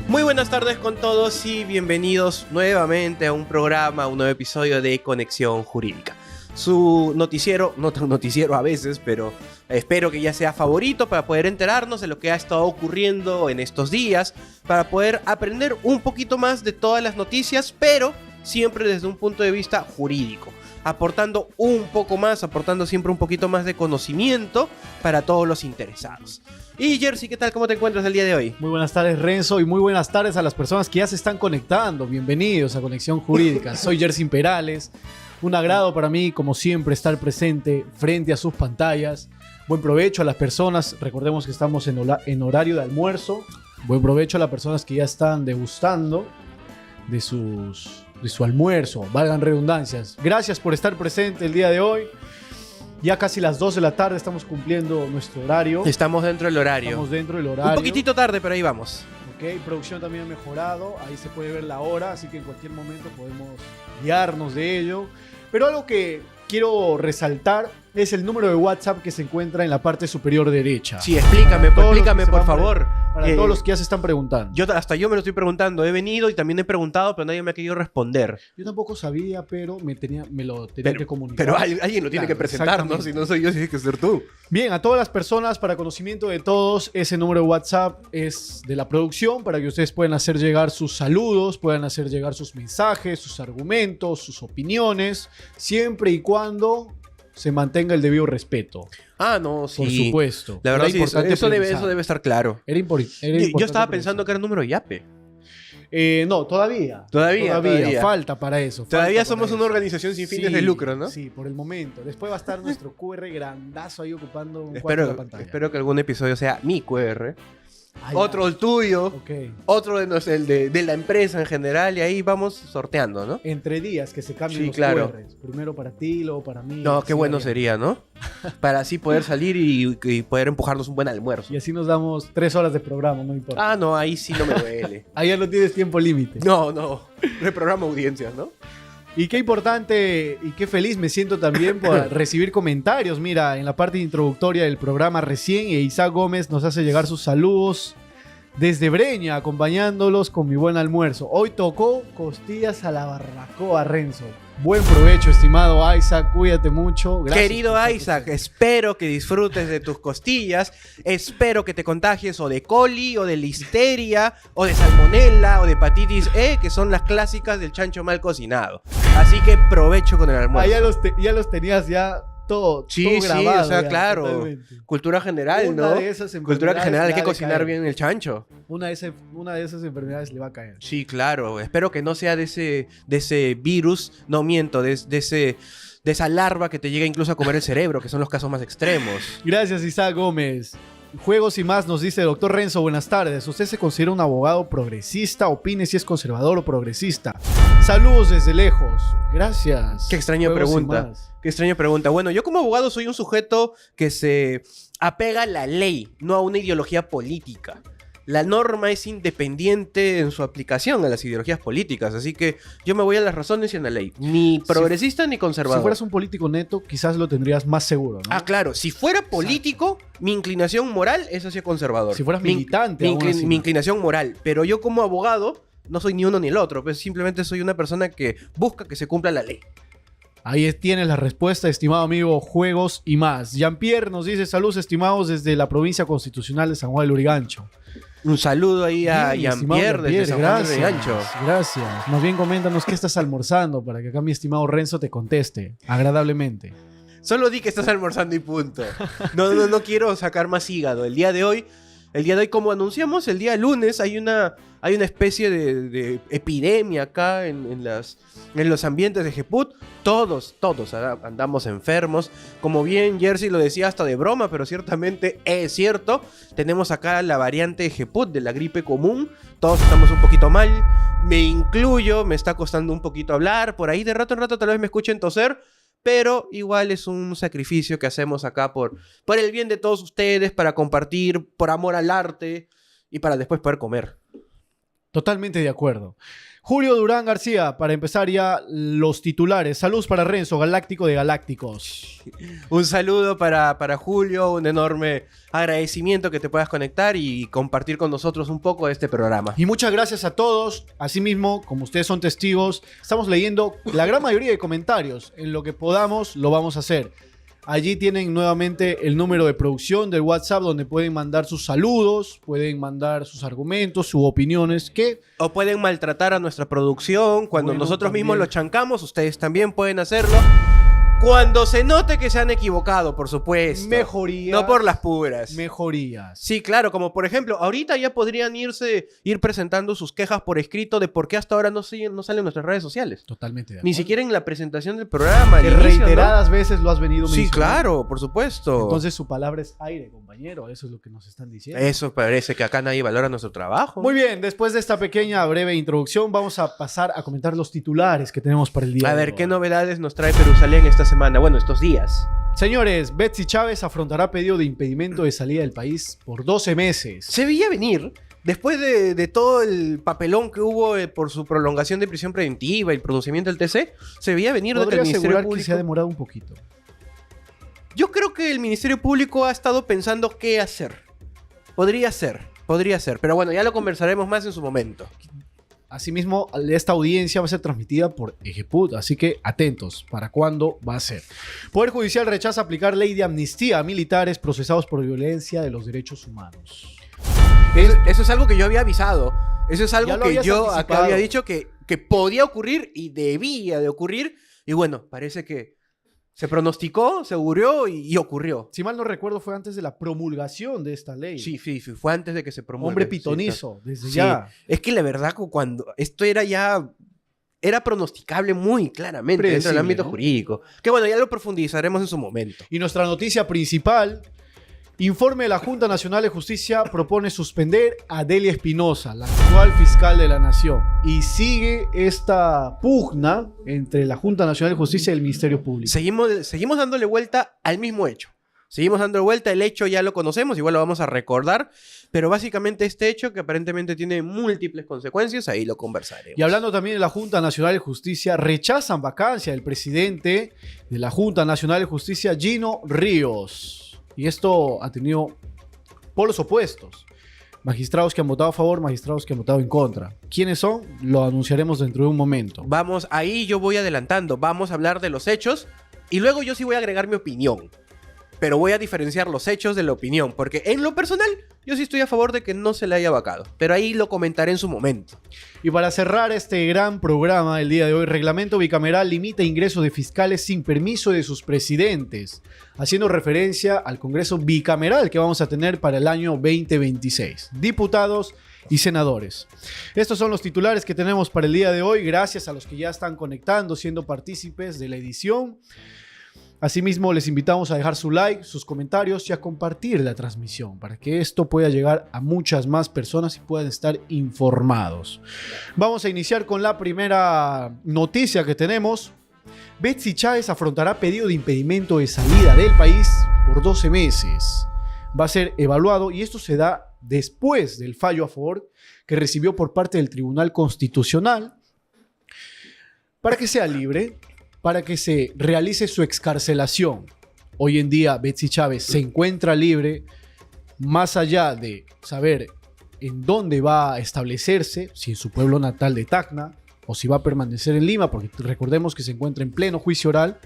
Muy buenas tardes con todos y bienvenidos nuevamente a un programa, a un nuevo episodio de Conexión Jurídica. Su noticiero, no tan noticiero a veces, pero espero que ya sea favorito para poder enterarnos de lo que ha estado ocurriendo en estos días, para poder aprender un poquito más de todas las noticias, pero siempre desde un punto de vista jurídico, aportando un poco más, aportando siempre un poquito más de conocimiento para todos los interesados. Y Jersey, ¿qué tal? ¿Cómo te encuentras el día de hoy? Muy buenas tardes, Renzo, y muy buenas tardes a las personas que ya se están conectando. Bienvenidos a Conexión Jurídica. Soy Jersey Perales. Un agrado para mí, como siempre, estar presente frente a sus pantallas. Buen provecho a las personas. Recordemos que estamos en horario de almuerzo. Buen provecho a las personas que ya están degustando de su almuerzo. Valgan redundancias. Gracias por estar presente el día de hoy. Ya casi las 2 de la tarde estamos cumpliendo nuestro horario. Estamos dentro del horario. Estamos dentro del horario. Un poquitito tarde, pero ahí vamos. Ok, producción también ha mejorado. Ahí se puede ver la hora, así que en cualquier momento podemos guiarnos de ello. Pero algo que quiero resaltar es el número de WhatsApp que se encuentra en la parte superior derecha. Sí, explícame por favor. Para todos los que ya se están preguntando. Hasta yo me lo estoy preguntando. He venido y también he preguntado, pero nadie me ha querido responder. Yo tampoco sabía, pero me lo tenía que comunicar. Pero alguien lo tiene que presentar, ¿no? Si no soy yo, tienes que ser tú. Bien, a todas las personas, para conocimiento de todos, ese número de WhatsApp es de la producción para que ustedes puedan hacer llegar sus saludos, puedan hacer llegar sus mensajes, sus argumentos, sus opiniones, siempre y cuando se mantenga el debido respeto. Ah, no, sí. Por supuesto. La verdad, sí, eso debe estar claro. Era importante. Yo estaba pensando que era el número de Yape. No, todavía. Falta para eso. Todavía somos una organización sin fines de lucro, ¿no? Sí, por el momento. Después va a estar nuestro QR grandazo ahí ocupando un cuarto de la pantalla. Espero que algún episodio sea mi QR. Otro el tuyo, okay. Otro el de la empresa en general, y ahí vamos sorteando, ¿no? Entre días que se cambien los claro. QRs. Primero para ti, luego para mí. No, qué bueno sería, ¿no? Para así poder salir y poder empujarnos un buen almuerzo. Y así nos damos 3 horas de programa, no importa. Ah, no, ahí sí no me duele. Ahí ya no tienes tiempo límite. No reprograma audiencias, ¿no? Y qué importante y qué feliz me siento también por recibir comentarios. Mira, en la parte introductoria del programa recién, Isaac Gómez nos hace llegar sus saludos desde Breña, acompañándolos con mi buen almuerzo. Hoy tocó costillas a la barbacoa, Renzo. Buen provecho, estimado Isaac, cuídate mucho. Gracias. Querido Isaac, espero que disfrutes de tus costillas, espero que te contagies o de coli, o de listeria, o de salmonela, o de hepatitis E, que son las clásicas del chancho mal cocinado. Así que provecho con el almuerzo. Ya los tenías ya todo, sí, todo grabado. Sí, o sea, ya, claro. Totalmente. Cultura general, ¿no? Cultura general, hay que cocinar bien el chancho. Una de esas enfermedades le va a caer. Sí, claro. Espero que no sea de ese virus, no miento, de esa larva que te llega incluso a comer el cerebro, que son los casos más extremos. Gracias, Isaac Gómez. Juegos y más nos dice doctor Renzo, buenas tardes. ¿Usted se considera un abogado progresista? Opine si es conservador o progresista. Saludos desde lejos. Gracias. Qué extraña pregunta. Qué extraña pregunta. Bueno, yo como abogado soy un sujeto que se apega a la ley, no a una ideología política. La norma es independiente en su aplicación a las ideologías políticas, así que yo me voy a las razones y a la ley. Ni progresista ni conservador. Si fueras un político neto, quizás lo tendrías más seguro, ¿no? Ah, claro. Si fuera político, mi inclinación moral es hacia conservador. Si fueras militante, mi inclinación moral. Pero yo como abogado no soy ni uno ni el otro, pues simplemente soy una persona que busca que se cumpla la ley. Ahí tienes la respuesta, estimado amigo. Juegos y más. Jean-Pierre nos dice saludos estimados desde la provincia constitucional de San Juan de Lurigancho. Un saludo ahí a Jean-Pierre desde San Juan de Lurigancho. Gracias. Más bien coméntanos qué estás almorzando para que acá mi estimado Renzo te conteste agradablemente. Solo di que estás almorzando y punto. No quiero sacar más hígado. El día de hoy, como anunciamos, el día lunes hay una especie de epidemia acá en los ambientes de Jeput. Todos andamos enfermos. Como bien Jersey lo decía hasta de broma, pero ciertamente es cierto. Tenemos acá la variante de Jeput, de la gripe común. Todos estamos un poquito mal. Me incluyo, me está costando un poquito hablar. Por ahí de rato en rato tal vez me escuchen toser. Pero igual es un sacrificio que hacemos acá por el bien de todos ustedes, para compartir, por amor al arte y para después poder comer. Totalmente de acuerdo. Julio Durán García, para empezar ya los titulares. Saludos para Renzo, Galáctico de Galácticos. Un saludo para Julio, un enorme agradecimiento que te puedas conectar y compartir con nosotros un poco de este programa. Y muchas gracias a todos. Asimismo, como ustedes son testigos, estamos leyendo la gran mayoría de comentarios. En lo que podamos, lo vamos a hacer. Allí tienen nuevamente el número de producción del WhatsApp donde pueden mandar sus saludos, pueden mandar sus argumentos, sus opiniones, o pueden maltratar a nuestra producción. Cuando nosotros mismos lo chancamos, ustedes también pueden hacerlo. Cuando se note que se han equivocado, por supuesto. Mejorías. No por las puras. Mejorías. Sí, claro, como por ejemplo, ahorita ya podrían ir presentando sus quejas por escrito de por qué hasta ahora no salen nuestras redes sociales. Totalmente de acuerdo. Ni siquiera en la presentación del programa. Que reiteradas veces lo has venido mencionando. Sí, claro, por supuesto. Entonces su palabra es aire, compañero. Eso es lo que nos están diciendo. Eso parece que acá nadie valora nuestro trabajo. Muy bien, después de esta pequeña breve introducción, vamos a pasar a comentar los titulares que tenemos para el día de hoy. A ver, ¿qué novedades nos trae Perusalén esta semana? Bueno, estos días. Señores, Betsy Chávez afrontará pedido de impedimento de salida del país por 12 meses. Se veía venir, después de todo el papelón que hubo por su prolongación de prisión preventiva y el pronunciamiento del TC, se veía venir de que el Ministerio Público... que se ha demorado un poquito. Yo creo que el Ministerio Público ha estado pensando qué hacer. Podría ser, pero bueno, ya lo conversaremos más en su momento. Asimismo, esta audiencia va a ser transmitida por Ejeput, así que atentos para cuándo va a ser. Poder Judicial rechaza aplicar ley de amnistía a militares procesados por violencia de los derechos humanos. Eso es algo que yo había avisado. Eso es algo que yo acá había dicho que podía ocurrir y debía de ocurrir. Y bueno, parece que se pronosticó, se auguró y ocurrió. Si mal no recuerdo, fue antes de la promulgación de esta ley. Sí, fue antes de que se promulgue. Hombre pitonizo, sí, desde ya. Es que la verdad, cuando esto era pronosticable muy claramente dentro del ámbito jurídico. Que bueno, ya lo profundizaremos en su momento. Y nuestra noticia principal: informe de la Junta Nacional de Justicia propone suspender a Delia Espinosa, la actual fiscal de la Nación. Y sigue esta pugna entre la Junta Nacional de Justicia y el Ministerio Público. Seguimos dándole vuelta al mismo hecho. Seguimos dando vuelta, el hecho ya lo conocemos, igual lo vamos a recordar, pero básicamente este hecho que aparentemente tiene múltiples consecuencias, ahí lo conversaremos. Y hablando también de la Junta Nacional de Justicia, rechazan vacancia del presidente de la Junta Nacional de Justicia, Gino Ríos. Y esto ha tenido polos opuestos. Magistrados que han votado a favor, magistrados que han votado en contra. ¿Quiénes son? Lo anunciaremos dentro de un momento. Vamos, ahí yo voy adelantando. Vamos a hablar de los hechos y luego yo sí voy a agregar mi opinión. Pero voy a diferenciar los hechos de la opinión, porque en lo personal yo sí estoy a favor de que no se le haya vacado. Pero ahí lo comentaré en su momento. Y para cerrar este gran programa el día de hoy, reglamento bicameral limita ingresos de fiscales sin permiso de sus presidentes, haciendo referencia al Congreso bicameral que vamos a tener para el año 2026. Diputados y senadores. Estos son los titulares que tenemos para el día de hoy. Gracias a los que ya están conectando, siendo partícipes de la edición. Asimismo, les invitamos a dejar su like, sus comentarios y a compartir la transmisión para que esto pueda llegar a muchas más personas y puedan estar informados. Vamos a iniciar con la primera noticia que tenemos. Betsy Chávez afrontará pedido de impedimento de salida del país por 12 meses. Va a ser evaluado y esto se da después del fallo a favor que recibió por parte del Tribunal Constitucional para que sea libre, para que se realice su excarcelación. Hoy en día Betsy Chávez se encuentra libre, más allá de saber en dónde va a establecerse, si en su pueblo natal de Tacna o si va a permanecer en Lima, porque recordemos que se encuentra en pleno juicio oral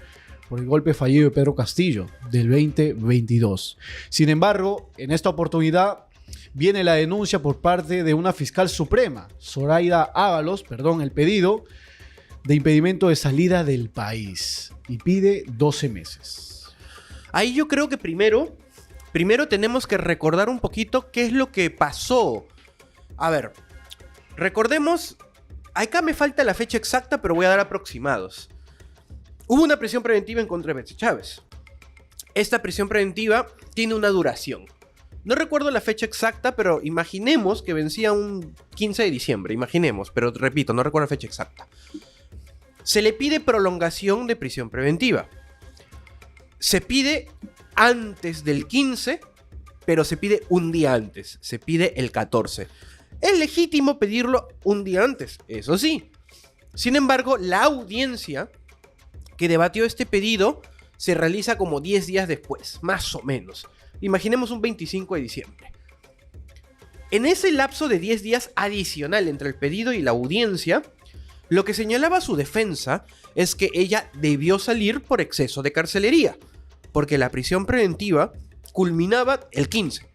por el golpe fallido de Pedro Castillo del 2022. Sin embargo, en esta oportunidad viene la denuncia por parte de una fiscal suprema, Zoraida Ábalos, el pedido de impedimento de salida del país y pide 12 meses. Ahí yo creo que primero tenemos que recordar un poquito qué es lo que pasó. A ver, recordemos, acá me falta la fecha exacta, pero voy a dar aproximados. Hubo una prisión preventiva en contra de Betsy Chávez. Esta prisión preventiva tiene una duración. No recuerdo la fecha exacta, pero imaginemos que vencía un 15 de diciembre, imaginemos, pero repito, no recuerdo la fecha exacta. Se le pide prolongación de prisión preventiva. Se pide antes del 15, pero se pide un día antes. Se pide el 14. Es legítimo pedirlo un día antes, eso sí. Sin embargo, la audiencia que debatió este pedido se realiza como 10 días después, más o menos. Imaginemos un 25 de diciembre. En ese lapso de 10 días adicional entre el pedido y la audiencia, lo que señalaba su defensa es que ella debió salir por exceso de carcelería, porque la prisión preventiva culminaba el 15,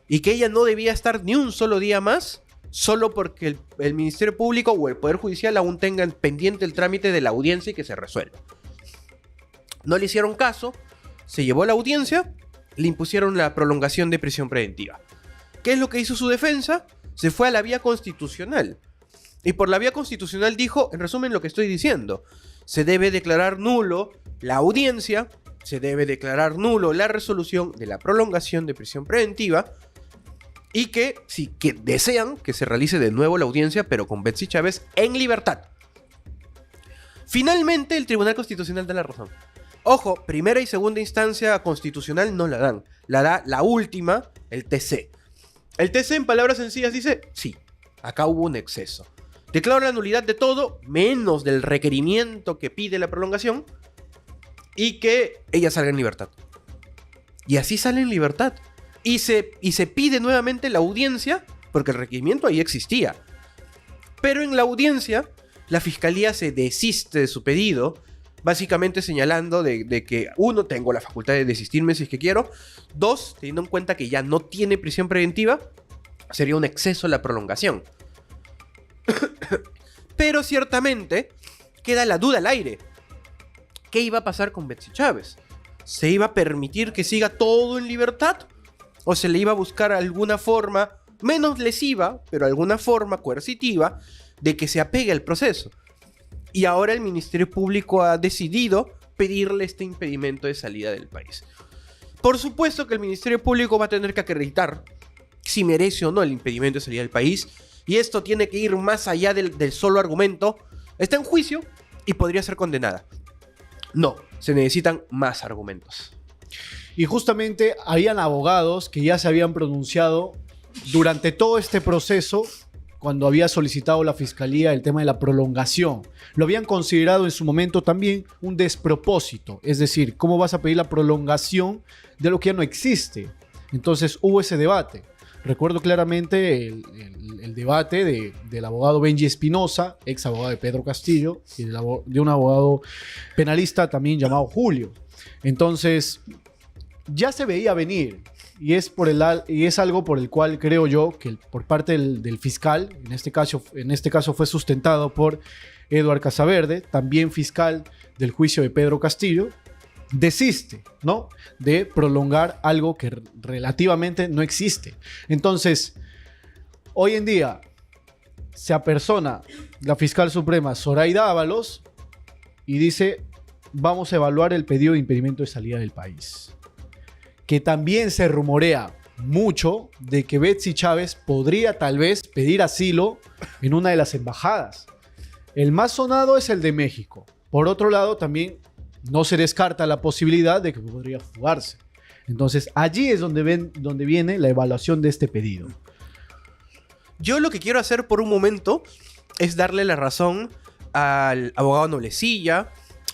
y que ella no debía estar ni un solo día más, solo porque el Ministerio Público o el Poder Judicial aún tengan pendiente el trámite de la audiencia y que se resuelva. No le hicieron caso, se llevó a la audiencia, le impusieron la prolongación de prisión preventiva. ¿Qué es lo que hizo su defensa? Se fue a la vía constitucional. Y por la vía constitucional dijo, en resumen, lo que estoy diciendo. Se debe declarar nulo la audiencia, se debe declarar nulo la resolución de la prolongación de prisión preventiva, y que, si que desean que se realice de nuevo la audiencia, pero con Betsy Chávez en libertad. Finalmente, el Tribunal Constitucional da la razón. Ojo, primera y segunda instancia constitucional no la dan. La da la última, el TC. El TC, en palabras sencillas, dice, sí, acá hubo un exceso. Declaro la nulidad de todo, menos del requerimiento que pide la prolongación, y que ella salga en libertad. Y así sale en libertad. Y se pide nuevamente la audiencia, porque el requerimiento ahí existía. Pero en la audiencia, la fiscalía se desiste de su pedido, básicamente señalando de que, uno, tengo la facultad de desistirme si es que quiero. Dos, teniendo en cuenta que ya no tiene prisión preventiva, sería un exceso la prolongación. Pero ciertamente queda la duda al aire. ¿Qué iba a pasar con Betsy Chávez? ¿Se iba a permitir que siga todo en libertad? ¿O se le iba a buscar alguna forma menos lesiva, pero alguna forma coercitiva, de que se apegue al proceso? Y ahora el Ministerio Público ha decidido pedirle este impedimento de salida del país. Por supuesto que el Ministerio Público va a tener que acreditar si merece o no el impedimento de salida del país. Y esto tiene que ir más allá del solo argumento. Está en juicio y podría ser condenada. No, se necesitan más argumentos. Y justamente habían abogados que ya se habían pronunciado durante todo este proceso, cuando había solicitado la fiscalía el tema de la prolongación. Lo habían considerado en su momento también un despropósito. Es decir, ¿cómo vas a pedir la prolongación de lo que ya no existe? Entonces hubo ese debate. Recuerdo claramente el debate del abogado Benji Espinosa, ex abogado de Pedro Castillo, y de un abogado penalista también llamado Julio. Entonces, ya se veía venir, y es algo por el cual creo yo que por parte del fiscal, en este caso fue sustentado por Eduard Casaverde, también fiscal del juicio de Pedro Castillo, desiste, ¿no?, de prolongar algo que relativamente no existe. Entonces, hoy en día se apersona la fiscal suprema Zoraida Ábalos y dice: vamos a evaluar el pedido de impedimento de salida del país. Que también se rumorea mucho de que Betsy Chávez podría tal vez pedir asilo en una de las embajadas. El más sonado es el de México. Por otro lado, también no se descarta la posibilidad de que podría fugarse. Entonces, allí es donde viene la evaluación de este pedido. Yo lo que quiero hacer por un momento es darle la razón al abogado Noblecilla,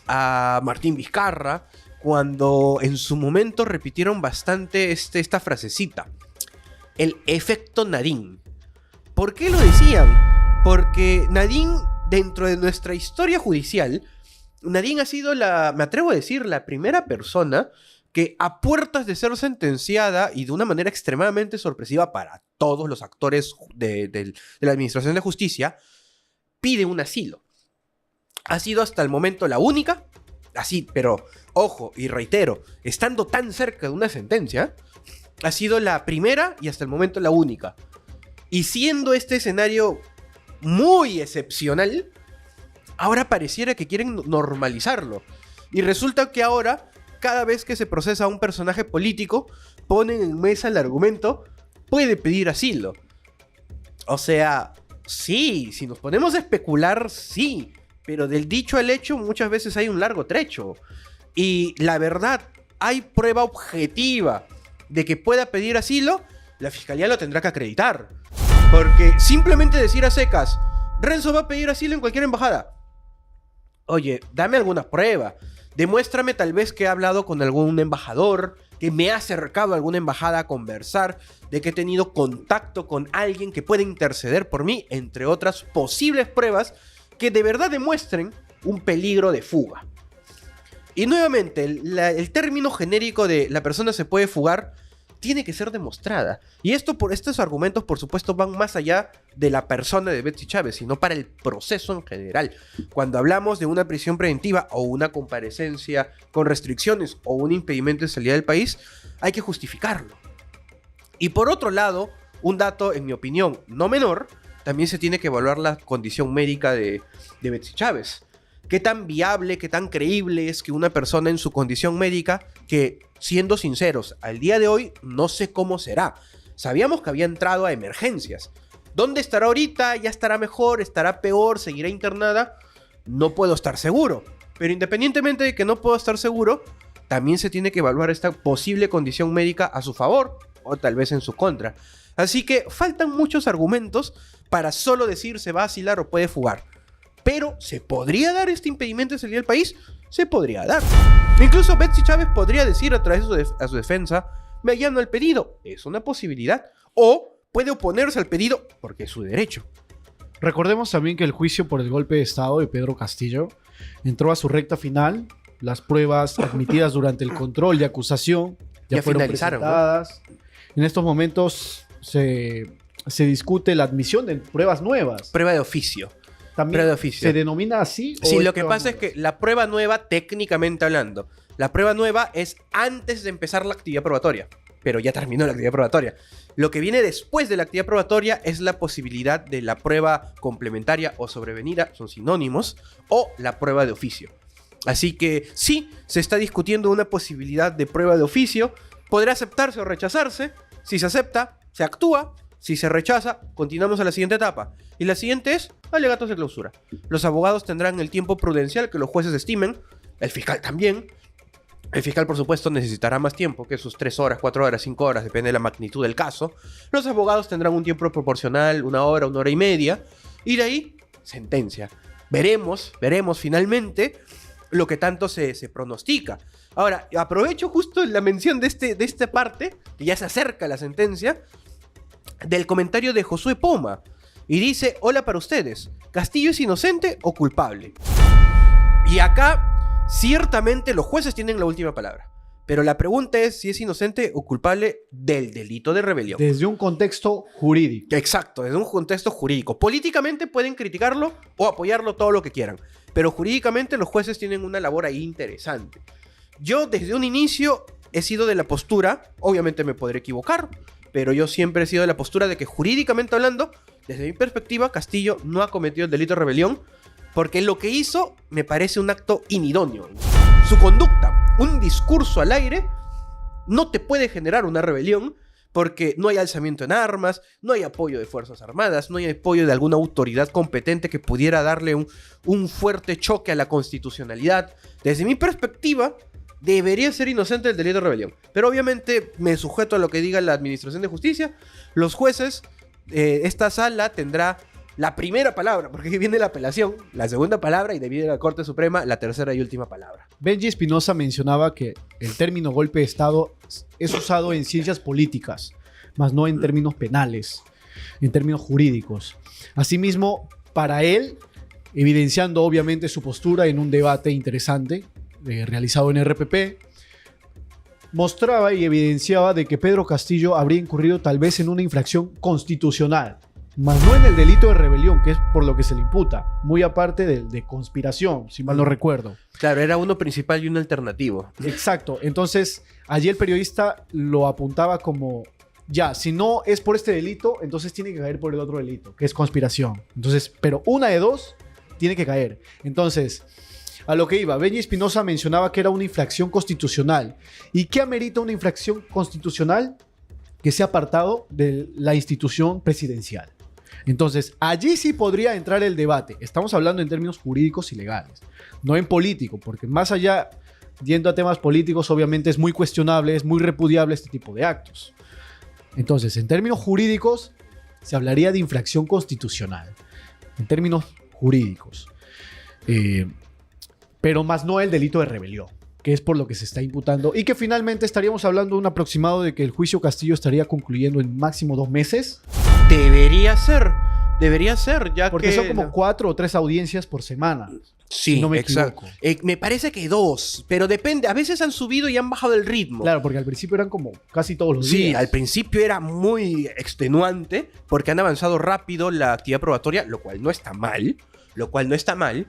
a Martín Vizcarra, cuando en su momento repitieron bastante esta frasecita: el efecto Nadine. ¿Por qué lo decían? Porque Nadine, dentro de nuestra historia judicial, Nadine ha sido me atrevo a decir, la primera persona que, a puertas de ser sentenciada y de una manera extremadamente sorpresiva para todos los actores de la administración de justicia, pide un asilo. Ha sido hasta el momento la única, así, pero ojo y reitero, estando tan cerca de una sentencia, ha sido la primera y hasta el momento la única. Y siendo este escenario muy excepcional, ahora pareciera que quieren normalizarlo. Y resulta que ahora, cada vez que se procesa a un personaje político, ponen en mesa el argumento: puede pedir asilo. O sea, sí, si nos ponemos a especular, sí. Pero del dicho al hecho muchas veces hay un largo trecho. Y la verdad, hay prueba objetiva de que pueda pedir asilo, la fiscalía lo tendrá que acreditar. Porque simplemente decir a secas, Renzo va a pedir asilo en cualquier embajada. Oye, dame alguna prueba. Demuéstrame tal vez que he hablado con algún embajador, que me ha acercado a alguna embajada a conversar, de que he tenido contacto con alguien que puede interceder por mí, entre otras posibles pruebas que de verdad demuestren un peligro de fuga. Y nuevamente, el término genérico de la persona se puede fugar tiene que ser demostrada. Y estos argumentos, por supuesto, van más allá de la persona de Betsy Chávez, sino para el proceso en general. Cuando hablamos de una prisión preventiva o una comparecencia con restricciones o un impedimento de salida del país, hay que justificarlo. Y por otro lado, un dato, en mi opinión, no menor, también se tiene que evaluar la condición médica de Betsy Chávez. ¿Qué tan viable, qué tan creíble es que una persona en su condición médica, que, siendo sinceros, al día de hoy no sé cómo será? Sabíamos que había entrado a emergencias. ¿Dónde estará ahorita? ¿Ya estará mejor? ¿Estará peor? ¿Seguirá internada? No puedo estar seguro. Pero independientemente de que no puedo estar seguro, también se tiene que evaluar esta posible condición médica a su favor o tal vez en su contra. Así que faltan muchos argumentos para solo decir se va a asilar o puede fugar. Pero, ¿se podría dar este impedimento de salir del país? Se podría dar. Incluso Betsy Chávez podría decir a través de su defensa, me allano al pedido. Es una posibilidad. O puede oponerse al pedido porque es su derecho. Recordemos también que el juicio por el golpe de Estado de Pedro Castillo entró a su recta final. Las pruebas admitidas durante el control de acusación ya fueron presentadas. ¿No? En estos momentos se discute la admisión de pruebas nuevas. Prueba de oficio. ¿También se denomina así? Sí, lo que pasa es que la prueba nueva, técnicamente hablando, la prueba nueva es antes de empezar la actividad probatoria, pero ya terminó la actividad probatoria. Lo que viene después de la actividad probatoria es la posibilidad de la prueba complementaria o sobrevenida, son sinónimos, o la prueba de oficio. Así que sí, se está discutiendo una posibilidad de prueba de oficio, podrá aceptarse o rechazarse. Si se acepta, se actúa. Si se rechaza, continuamos a la siguiente etapa. Y la siguiente es alegatos de clausura. Los abogados tendrán el tiempo prudencial que los jueces estimen. El fiscal también. El fiscal, por supuesto, necesitará más tiempo que sus 3 horas, 4 horas, 5 horas, depende de la magnitud del caso. Los abogados tendrán un tiempo proporcional, 1 hora y media. Y de ahí, sentencia. Veremos finalmente lo que tanto se pronostica. Ahora, aprovecho justo la mención de esta parte, que ya se acerca la sentencia, del comentario de Josué Poma. Y dice, hola para ustedes, ¿Castillo es inocente o culpable? Y acá, ciertamente los jueces tienen la última palabra. Pero la pregunta es si es inocente o culpable del delito de rebelión. Desde un contexto jurídico. Exacto, desde un contexto jurídico. Políticamente pueden criticarlo o apoyarlo todo lo que quieran. Pero jurídicamente los jueces tienen una labor ahí interesante. Yo desde un inicio he sido de la postura, obviamente me podré equivocar, pero yo siempre he sido de la postura de que jurídicamente hablando, desde mi perspectiva, Castillo no ha cometido el delito de rebelión porque lo que hizo me parece un acto inidóneo. Su conducta, un discurso al aire, no te puede generar una rebelión porque no hay alzamiento en armas, no hay apoyo de Fuerzas Armadas, no hay apoyo de alguna autoridad competente que pudiera darle un fuerte choque a la constitucionalidad. Desde mi perspectiva, debería ser inocente del delito de rebelión. Pero obviamente me sujeto a lo que diga la Administración de Justicia. Los jueces, esta sala tendrá la primera palabra, porque aquí viene la apelación, la segunda palabra y debido a la Corte Suprema, la tercera y última palabra. Benji Espinosa mencionaba que el término golpe de Estado es usado en ciencias políticas, más no en términos penales, en términos jurídicos. Asimismo, para él, evidenciando obviamente su postura en un debate interesante, realizado en RPP, mostraba y evidenciaba de que Pedro Castillo habría incurrido tal vez en una infracción constitucional, más no en el delito de rebelión, que es por lo que se le imputa, muy aparte de conspiración, si mal no recuerdo. Claro, era uno principal y uno alternativo. Exacto, entonces allí el periodista lo apuntaba como, ya, si no es por este delito, entonces tiene que caer por el otro delito, que es conspiración. Entonces, pero una de dos tiene que caer. Entonces, a lo que iba, Benji Espinosa mencionaba que era una infracción constitucional. ¿Y qué amerita una infracción constitucional? Que sea apartado de la institución presidencial. Entonces, allí sí podría entrar el debate. Estamos hablando en términos jurídicos y legales, no en político, porque más allá, yendo a temas políticos, obviamente es muy cuestionable, es muy repudiable este tipo de actos. Entonces, en términos jurídicos, se hablaría de infracción constitucional, en términos jurídicos. Pero más no el delito de rebelión, que es por lo que se está imputando, y que finalmente estaríamos hablando de un aproximado de que el juicio Castillo estaría concluyendo en máximo 2 meses. Debería ser, ya porque que... son como 4 o 3 audiencias por semana. Sí, si no me exacto. equivoco. Me parece que 2, pero depende. A veces han subido y han bajado el ritmo. Claro, porque al principio eran como casi todos los Sí, días. al principio era muy extenuante porque han avanzado rápido la actividad probatoria, lo cual no está mal.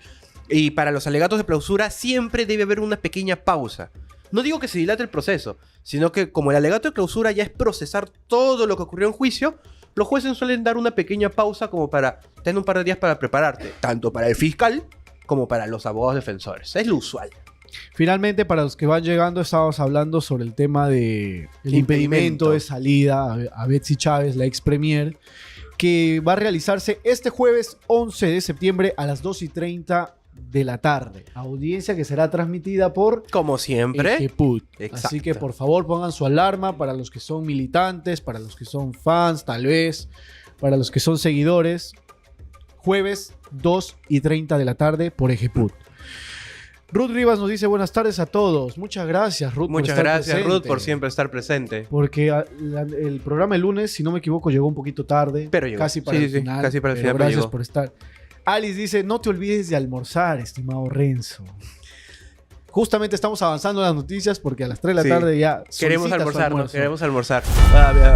Y para los alegatos de clausura siempre debe haber una pequeña pausa. No digo que se dilate el proceso, sino que como el alegato de clausura ya es procesar todo lo que ocurrió en juicio, los jueces suelen dar una pequeña pausa como para tener un par de días para prepararte, tanto para el fiscal como para los abogados defensores. Es lo usual. Finalmente, para los que van llegando, estábamos hablando sobre el tema del impedimento de salida a Betsy Chávez, la ex premier, que va a realizarse este jueves 11 de septiembre a las 2:30 de la tarde. Audiencia que será transmitida por... Como siempre. Ejeput. Exacto. Así que por favor pongan su alarma para los que son militantes, para los que son fans, tal vez, para los que son seguidores. Jueves 2:30 de la tarde por Ejeput. Ruth Rivas nos dice buenas tardes a todos. Muchas gracias, Ruth. Muchas por estar gracias, presente. Ruth, por siempre estar presente. Porque el programa el lunes, si no me equivoco, llegó un poquito tarde. Pero llegó. Casi para el final. Casi para el pero final. Gracias llegó. por estar. Alice dice, no te olvides de almorzar, estimado Renzo. Justamente estamos avanzando en las noticias porque a las 3 de la tarde ya queremos almorzar. almorzar.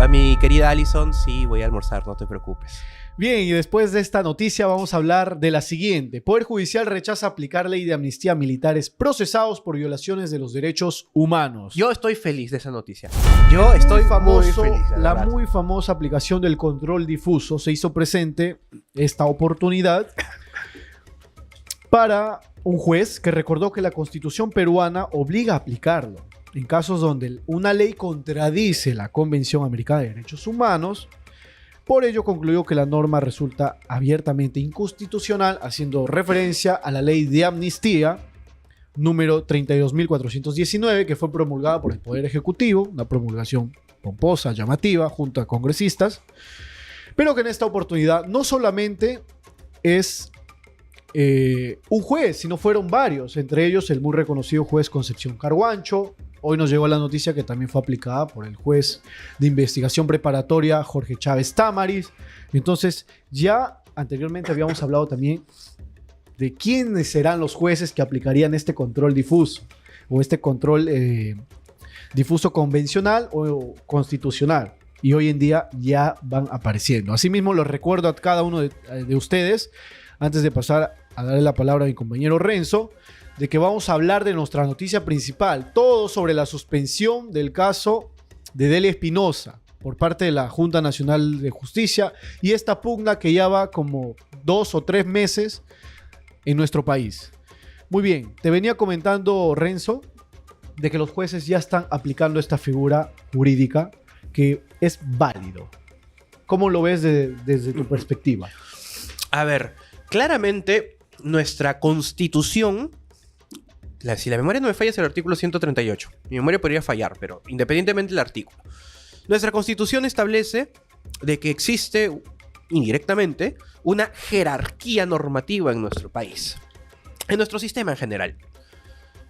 A mi querida Alison, sí, voy a almorzar, no te preocupes. Bien, y después de esta noticia vamos a hablar de la siguiente. Poder Judicial rechaza aplicar ley de amnistía a militares procesados por violaciones de los derechos humanos. Yo estoy feliz de esa noticia. Yo estoy muy feliz. La muy famosa aplicación del control difuso se hizo presente esta oportunidad para un juez que recordó que la Constitución peruana obliga a aplicarlo en casos donde una ley contradice la Convención Americana de Derechos Humanos. Por ello concluyó que la norma resulta abiertamente inconstitucional, haciendo referencia a la ley de amnistía número 32.419, que fue promulgada por el Poder Ejecutivo, una promulgación pomposa, llamativa, junto a congresistas, pero que en esta oportunidad no solamente es un juez, sino fueron varios, entre ellos el muy reconocido juez Concepción Carhuancho. Hoy nos llegó la noticia que también fue aplicada por el juez de investigación preparatoria Jorge Chávez Tamaris. Entonces, ya anteriormente habíamos hablado también de quiénes serán los jueces que aplicarían este control difuso o este control difuso convencional o constitucional. Y hoy en día ya van apareciendo. Asimismo, los recuerdo a cada uno de ustedes, antes de pasar a darle la palabra a mi compañero Renzo, de que vamos a hablar de nuestra noticia principal, todo sobre la suspensión del caso de Delia Espinosa por parte de la Junta Nacional de Justicia y esta pugna que ya va como 2 o 3 meses en nuestro país. Muy bien, te venía comentando, Renzo, de que los jueces ya están aplicando esta figura jurídica que es válido. ¿Cómo lo ves desde tu perspectiva? A ver, claramente nuestra Constitución, si la memoria no me falla, es el artículo 138. Mi memoria podría fallar, pero independientemente del artículo. Nuestra Constitución establece de que existe, indirectamente, una jerarquía normativa en nuestro país. En nuestro sistema en general.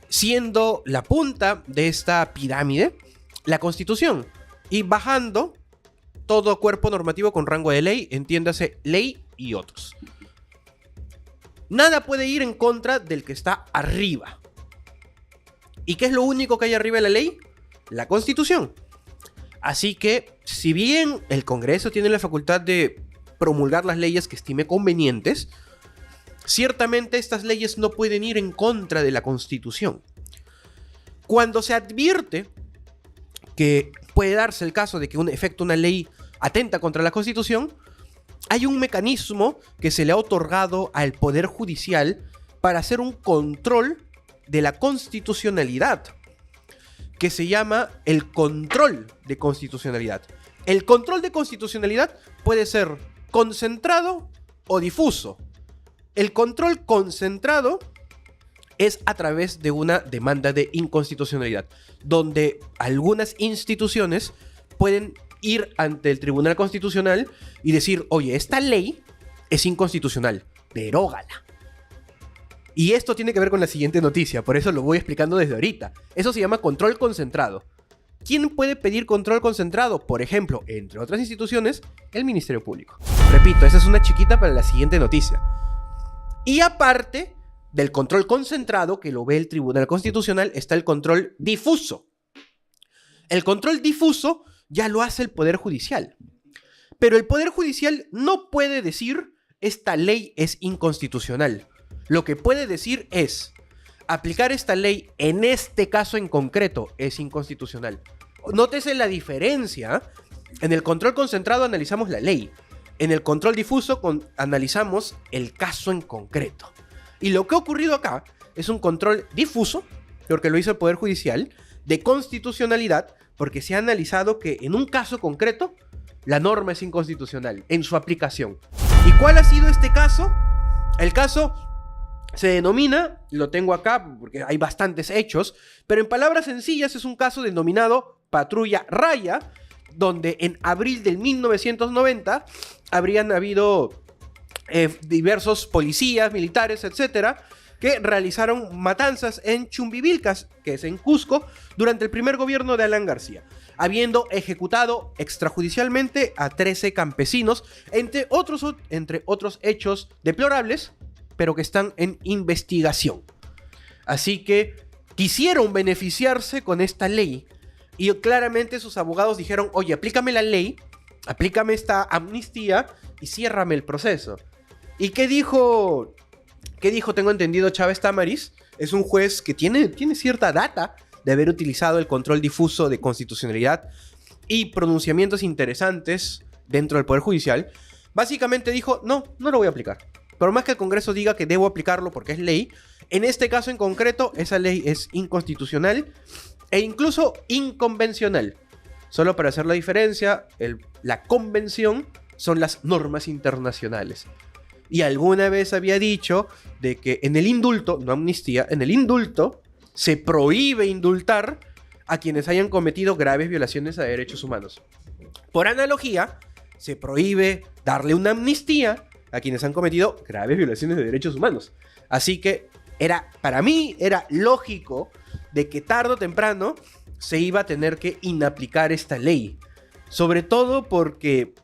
Siendo la punta de esta pirámide la Constitución. Y bajando todo cuerpo normativo con rango de ley, entiéndase ley y otros. Nada puede ir en contra del que está arriba. ¿Y qué es lo único que hay arriba de la ley? La Constitución. Así que, si bien el Congreso tiene la facultad de promulgar las leyes que estime convenientes, ciertamente estas leyes no pueden ir en contra de la Constitución. Cuando se advierte que puede darse el caso de que una ley atenta contra la Constitución, hay un mecanismo que se le ha otorgado al Poder Judicial para hacer un control de la constitucionalidad, que se llama el control de constitucionalidad. El control de constitucionalidad puede ser concentrado o difuso. El control concentrado es a través de una demanda de inconstitucionalidad, donde algunas instituciones pueden ir ante el Tribunal Constitucional y decir, oye, esta ley es inconstitucional, derógala. Y esto tiene que ver con la siguiente noticia, por eso lo voy explicando desde ahorita. Eso se llama control concentrado. ¿Quién puede pedir control concentrado? Por ejemplo, entre otras instituciones, el Ministerio Público. Repito, esa es una chiquita para la siguiente noticia. Y aparte del control concentrado, que lo ve el Tribunal Constitucional, está el control difuso. El control difuso ya lo hace el Poder Judicial. Pero el Poder Judicial no puede decir, esta ley es inconstitucional. Lo que puede decir es, aplicar esta ley en este caso en concreto es inconstitucional. Nótese la diferencia. En el control concentrado analizamos la ley. En el control difuso analizamos el caso en concreto. Y lo que ha ocurrido acá es un control difuso, porque lo hizo el Poder Judicial, de constitucionalidad, porque se ha analizado que en un caso concreto la norma es inconstitucional en su aplicación. ¿Y cuál ha sido este caso? El caso se denomina, lo tengo acá porque hay bastantes hechos, pero en palabras sencillas es un caso denominado Patrulla Raya, donde en abril del 1990 habrían habido diversos policías, militares, etcétera, que realizaron matanzas en Chumbivilcas, que es en Cusco, durante el primer gobierno de Alan García, habiendo ejecutado extrajudicialmente a 13 campesinos, entre otros hechos deplorables, pero que están en investigación. Así que quisieron beneficiarse con esta ley y claramente sus abogados dijeron, oye, aplícame la ley, aplícame esta amnistía y ciérrame el proceso. ¿Y qué dijo? Tengo entendido, Chávez Tamariz? Es un juez que tiene cierta data de haber utilizado el control difuso de constitucionalidad y pronunciamientos interesantes dentro del Poder Judicial. Básicamente dijo, no lo voy a aplicar. Por más que el Congreso diga que debo aplicarlo porque es ley, en este caso en concreto, esa ley es inconstitucional e incluso inconvencional. Solo para hacer la diferencia, la convención son las normas internacionales. Y alguna vez había dicho de que en el indulto, no amnistía, en el indulto se prohíbe indultar a quienes hayan cometido graves violaciones a derechos humanos. Por analogía, se prohíbe darle una amnistía a quienes han cometido graves violaciones de derechos humanos. Así que para mí era lógico de que tarde o temprano se iba a tener que inaplicar esta ley. Sobre todo porque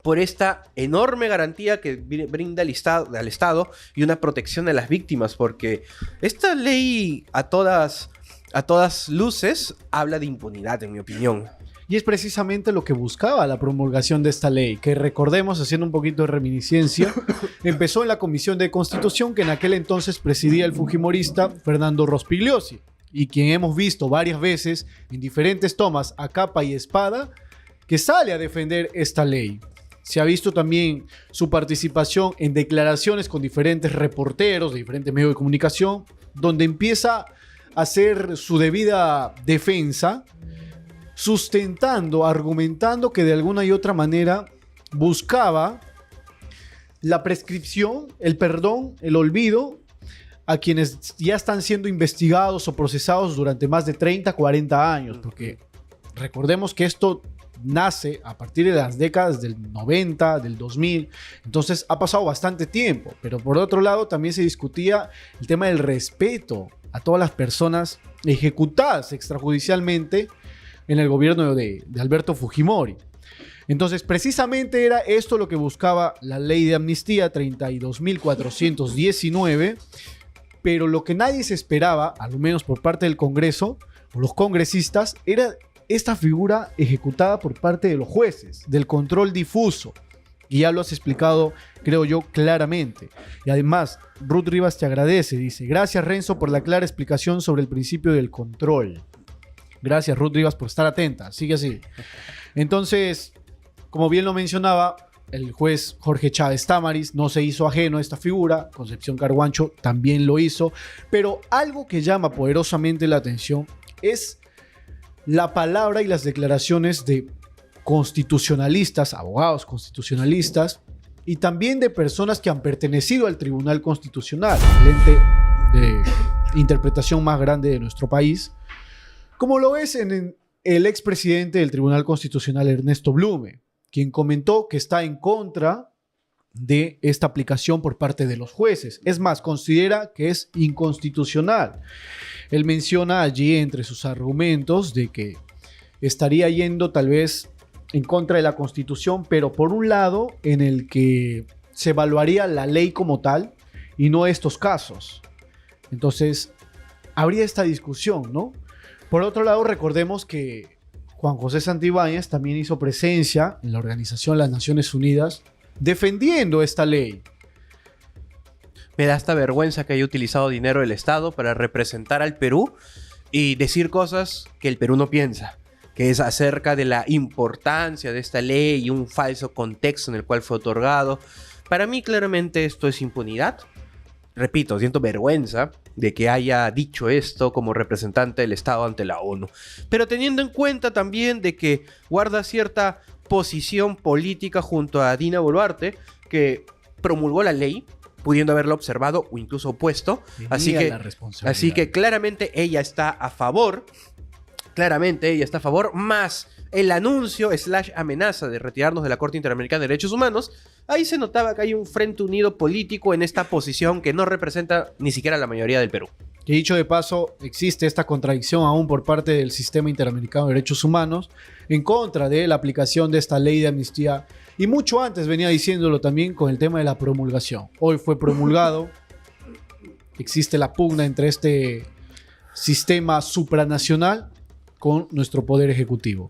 por esta enorme garantía que brinda al Estado y una protección a las víctimas, porque esta ley a todas luces habla de impunidad, en mi opinión. Y es precisamente lo que buscaba la promulgación de esta ley, que recordemos, haciendo un poquito de reminiscencia, empezó en la Comisión de Constitución que en aquel entonces presidía el fujimorista Fernando Rospigliosi, y quien hemos visto varias veces en diferentes tomas a capa y espada, que sale a defender esta ley. Se ha visto también su participación en declaraciones con diferentes reporteros de diferentes medios de comunicación, donde empieza a hacer su debida defensa, sustentando, argumentando que de alguna y otra manera buscaba la prescripción, el perdón, el olvido a quienes ya están siendo investigados o procesados durante más de 30, 40 años, porque recordemos que esto nace a partir de las décadas del 90, del 2000, entonces ha pasado bastante tiempo, pero por otro lado también se discutía el tema del respeto a todas las personas ejecutadas extrajudicialmente en el gobierno de Alberto Fujimori. Entonces, precisamente era esto lo que buscaba la ley de amnistía 32.419, pero lo que nadie se esperaba, al menos por parte del Congreso o los congresistas, era esta figura ejecutada por parte de los jueces, del control difuso. Y ya lo has explicado, creo yo, claramente. Y además, Ruth Rivas te agradece, dice, gracias Renzo por la clara explicación sobre el principio del control. Gracias, Ruth Rivas, por estar atenta. Sigue así. Entonces, como bien lo mencionaba, el juez Jorge Chávez Tamariz no se hizo ajeno a esta figura. Concepción Carguancho también lo hizo. Pero algo que llama poderosamente la atención es la palabra y las declaraciones de constitucionalistas, abogados constitucionalistas, y también de personas que han pertenecido al Tribunal Constitucional, el ente de interpretación más grande de nuestro país, como lo es en el expresidente del Tribunal Constitucional, Ernesto Blume, quien comentó que está en contra de esta aplicación por parte de los jueces. Es más, considera que es inconstitucional. Él menciona allí entre sus argumentos de que estaría yendo tal vez en contra de la Constitución, pero por un lado en el que se evaluaría la ley como tal y no estos casos. Entonces, habría esta discusión, ¿no? Por otro lado, recordemos que Juan José Santibáñez también hizo presencia en la Organización de las Naciones Unidas defendiendo esta ley. Me da esta vergüenza que haya utilizado dinero del Estado para representar al Perú y decir cosas que el Perú no piensa, que es acerca de la importancia de esta ley y un falso contexto en el cual fue otorgado. Para mí, claramente, esto es impunidad. Repito, siento vergüenza de que haya dicho esto como representante del Estado ante la ONU. Pero teniendo en cuenta también de que guarda cierta posición política junto a Dina Boluarte, que promulgó la ley, pudiendo haberla observado o incluso opuesto. Así que claramente ella está a favor. Claramente ella está a favor, más el anuncio / amenaza de retirarnos de la Corte Interamericana de Derechos Humanos. Ahí se notaba que hay un frente unido político en esta posición que no representa ni siquiera la mayoría del Perú. Que dicho de paso, existe esta contradicción aún por parte del Sistema Interamericano de Derechos Humanos en contra de la aplicación de esta ley de amnistía. Y mucho antes venía diciéndolo también con el tema de la promulgación. Hoy fue promulgado. Existe la pugna entre este sistema supranacional con nuestro poder ejecutivo.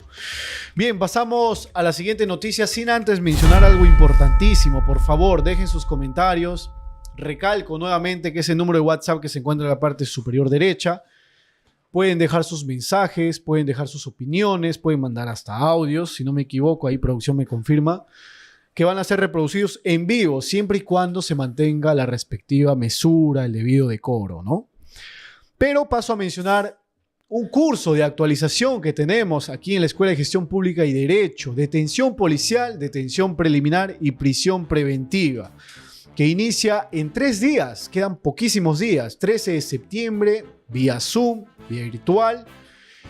Bien, pasamos a la siguiente noticia sin antes mencionar algo importantísimo. Por favor, dejen sus comentarios. Recalco nuevamente que ese número de WhatsApp que se encuentra en la parte superior derecha. Pueden dejar sus mensajes, pueden dejar sus opiniones, pueden mandar hasta audios. Si no me equivoco, ahí producción me confirma que van a ser reproducidos en vivo, siempre y cuando se mantenga la respectiva mesura, el debido decoro, ¿no? Pero paso a mencionar un curso de actualización que tenemos aquí en la Escuela de Gestión Pública y Derecho, detención policial, detención preliminar y prisión preventiva, que inicia en 3 días, quedan poquísimos días, 13 de septiembre, vía Zoom, vía virtual,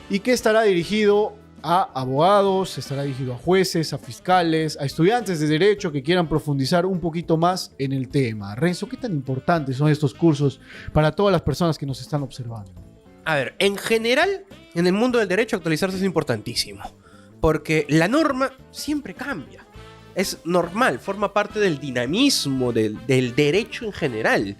y que estará dirigido a abogados, estará dirigido a jueces, a fiscales, a estudiantes de derecho que quieran profundizar un poquito más en el tema. Renzo, ¿qué tan importantes son estos cursos para todas las personas que nos están observando? A ver, en general, en el mundo del derecho actualizarse es importantísimo, porque la norma siempre cambia. Es normal, forma parte del dinamismo del derecho en general.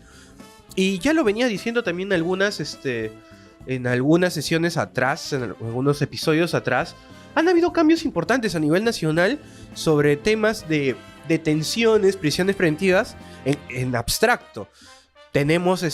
Y ya lo venía diciendo también en algunas sesiones atrás, en algunos episodios atrás, han habido cambios importantes a nivel nacional sobre temas de detenciones, prisiones preventivas en abstracto. Tenemos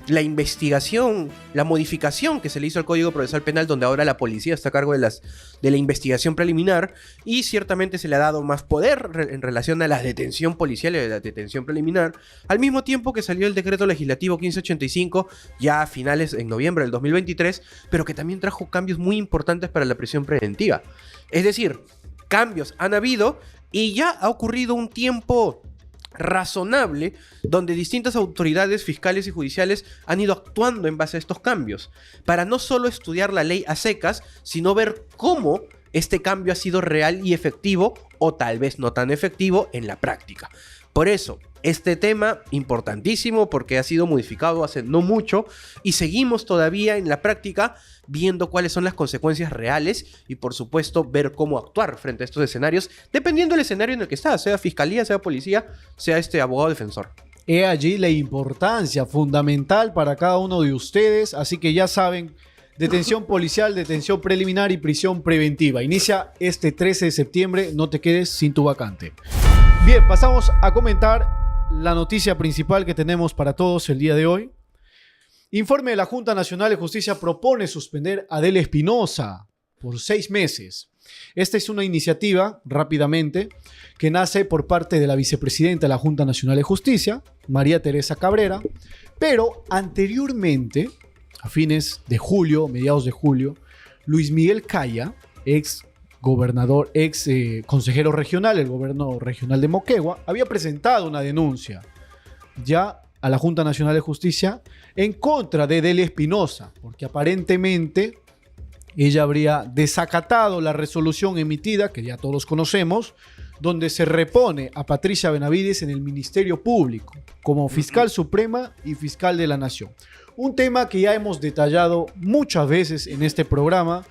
la investigación, la modificación que se le hizo al Código Procesal Penal, donde ahora la policía está a cargo de la investigación preliminar y ciertamente se le ha dado más poder en relación a la detención policial y a la detención preliminar, al mismo tiempo que salió el decreto legislativo 1585 ya a finales en noviembre del 2023, pero que también trajo cambios muy importantes para la prisión preventiva. Es decir, cambios han habido y ya ha ocurrido un tiempo razonable donde distintas autoridades fiscales y judiciales han ido actuando en base a estos cambios para no solo estudiar la ley a secas, sino ver cómo este cambio ha sido real y efectivo o tal vez no tan efectivo en la práctica. Por eso, este tema importantísimo porque ha sido modificado hace no mucho y seguimos todavía en la práctica viendo cuáles son las consecuencias reales y por supuesto ver cómo actuar frente a estos escenarios dependiendo del escenario en el que está, sea fiscalía, sea policía, sea abogado defensor. He allí la importancia fundamental para cada uno de ustedes, así que ya saben, detención policial, detención preliminar y prisión preventiva. Inicia este 13 de septiembre, no te quedes sin tu vacante. Bien, pasamos a comentar la noticia principal que tenemos para todos el día de hoy. Informe de la Junta Nacional de Justicia propone suspender a Adele Espinosa por 6 meses. Esta es una iniciativa, rápidamente, que nace por parte de la vicepresidenta de la Junta Nacional de Justicia, María Teresa Cabrera, pero anteriormente, a fines de julio, mediados de julio, Luis Miguel Caya, ex gobernador, consejero regional, el gobierno regional de Moquegua, había presentado una denuncia ya a la Junta Nacional de Justicia en contra de Adele Espinosa, porque aparentemente ella habría desacatado la resolución emitida, que ya todos conocemos, donde se repone a Patricia Benavides en el Ministerio Público como fiscal suprema y fiscal de la Nación. Un tema que ya hemos detallado muchas veces en este programa,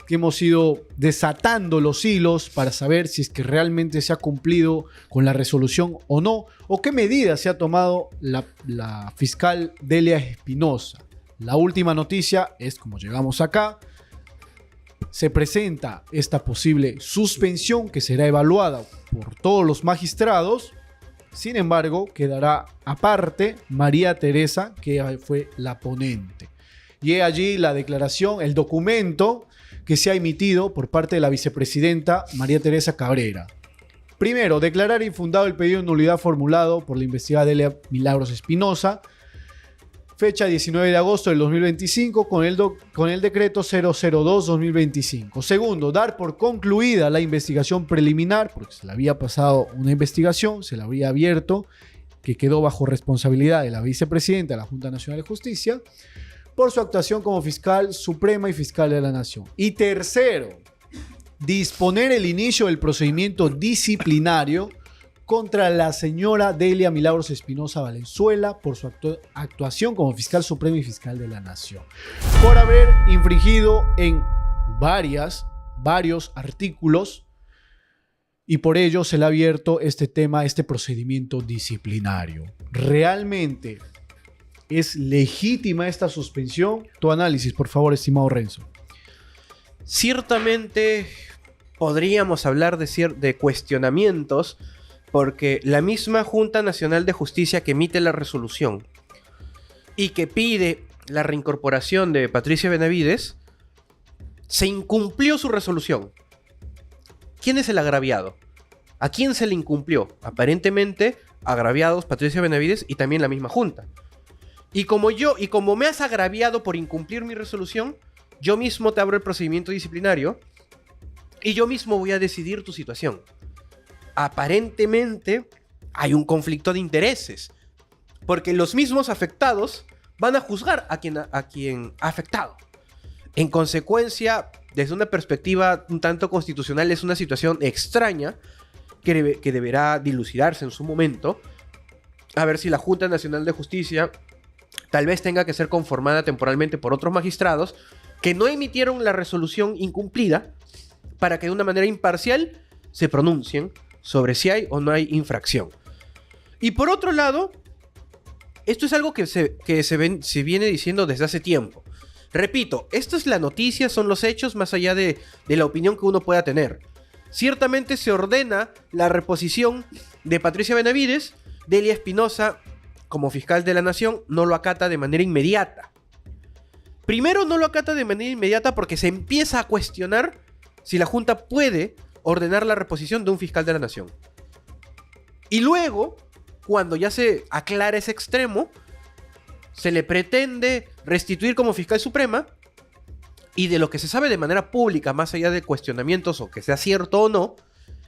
que hemos ido desatando los hilos para saber si es que realmente se ha cumplido con la resolución o no, o qué medidas se ha tomado la fiscal Delia Espinosa. La última noticia es, como llegamos acá, se presenta esta posible suspensión que será evaluada por todos los magistrados. Sin embargo, quedará aparte María Teresa, que fue la ponente. Y he allí la declaración, el documento que se ha emitido por parte de la vicepresidenta María Teresa Cabrera. Primero, declarar infundado el pedido de nulidad formulado por la investigada Delia Milagros Espinosa, fecha 19 de agosto del 2025, con el decreto 002-2025. Segundo, dar por concluida la investigación preliminar, porque se le había pasado una investigación, se la había abierto, que quedó bajo responsabilidad de la vicepresidenta de la Junta Nacional de Justicia, por su actuación como fiscal suprema y fiscal de la Nación. Y tercero, disponer el inicio del procedimiento disciplinario contra la señora Delia Milagros Espinosa Valenzuela por su actuación como fiscal supremo y fiscal de la Nación, por haber infringido en varios artículos, y por ello se le ha abierto este tema, este procedimiento disciplinario. ¿Realmente es legítima esta suspensión? Tu análisis, por favor, estimado Renzo. Ciertamente podríamos hablar de cuestionamientos, porque la misma Junta Nacional de Justicia que emite la resolución y que pide la reincorporación de Patricia Benavides, se incumplió su resolución. ¿Quién es el agraviado? ¿A quién se le incumplió? Aparentemente, agraviados Patricia Benavides y también la misma Junta. Y como me has agraviado por incumplir mi resolución, yo mismo te abro el procedimiento disciplinario y yo mismo voy a decidir tu situación. Aparentemente hay un conflicto de intereses, porque los mismos afectados van a juzgar a quien ha afectado. En consecuencia, desde una perspectiva un tanto constitucional, es una situación extraña que deberá dilucidarse en su momento, a ver si la Junta Nacional de Justicia tal vez tenga que ser conformada temporalmente por otros magistrados que no emitieron la resolución incumplida, para que de una manera imparcial se pronuncien sobre si hay o no hay infracción. Y por otro lado, esto es algo que se viene diciendo desde hace tiempo. Repito, esto es la noticia, son los hechos, más allá de la opinión que uno pueda tener. Ciertamente se ordena la reposición de Patricia Benavides. Delia Espinosa, como fiscal de la Nación, no lo acata de manera inmediata. Primero, no lo acata de manera inmediata porque se empieza a cuestionar si la Junta puede ordenar la reposición de un fiscal de la Nación. Y luego, cuando ya se aclara ese extremo, se le pretende restituir como fiscal suprema, y de lo que se sabe de manera pública, más allá de cuestionamientos o que sea cierto o no,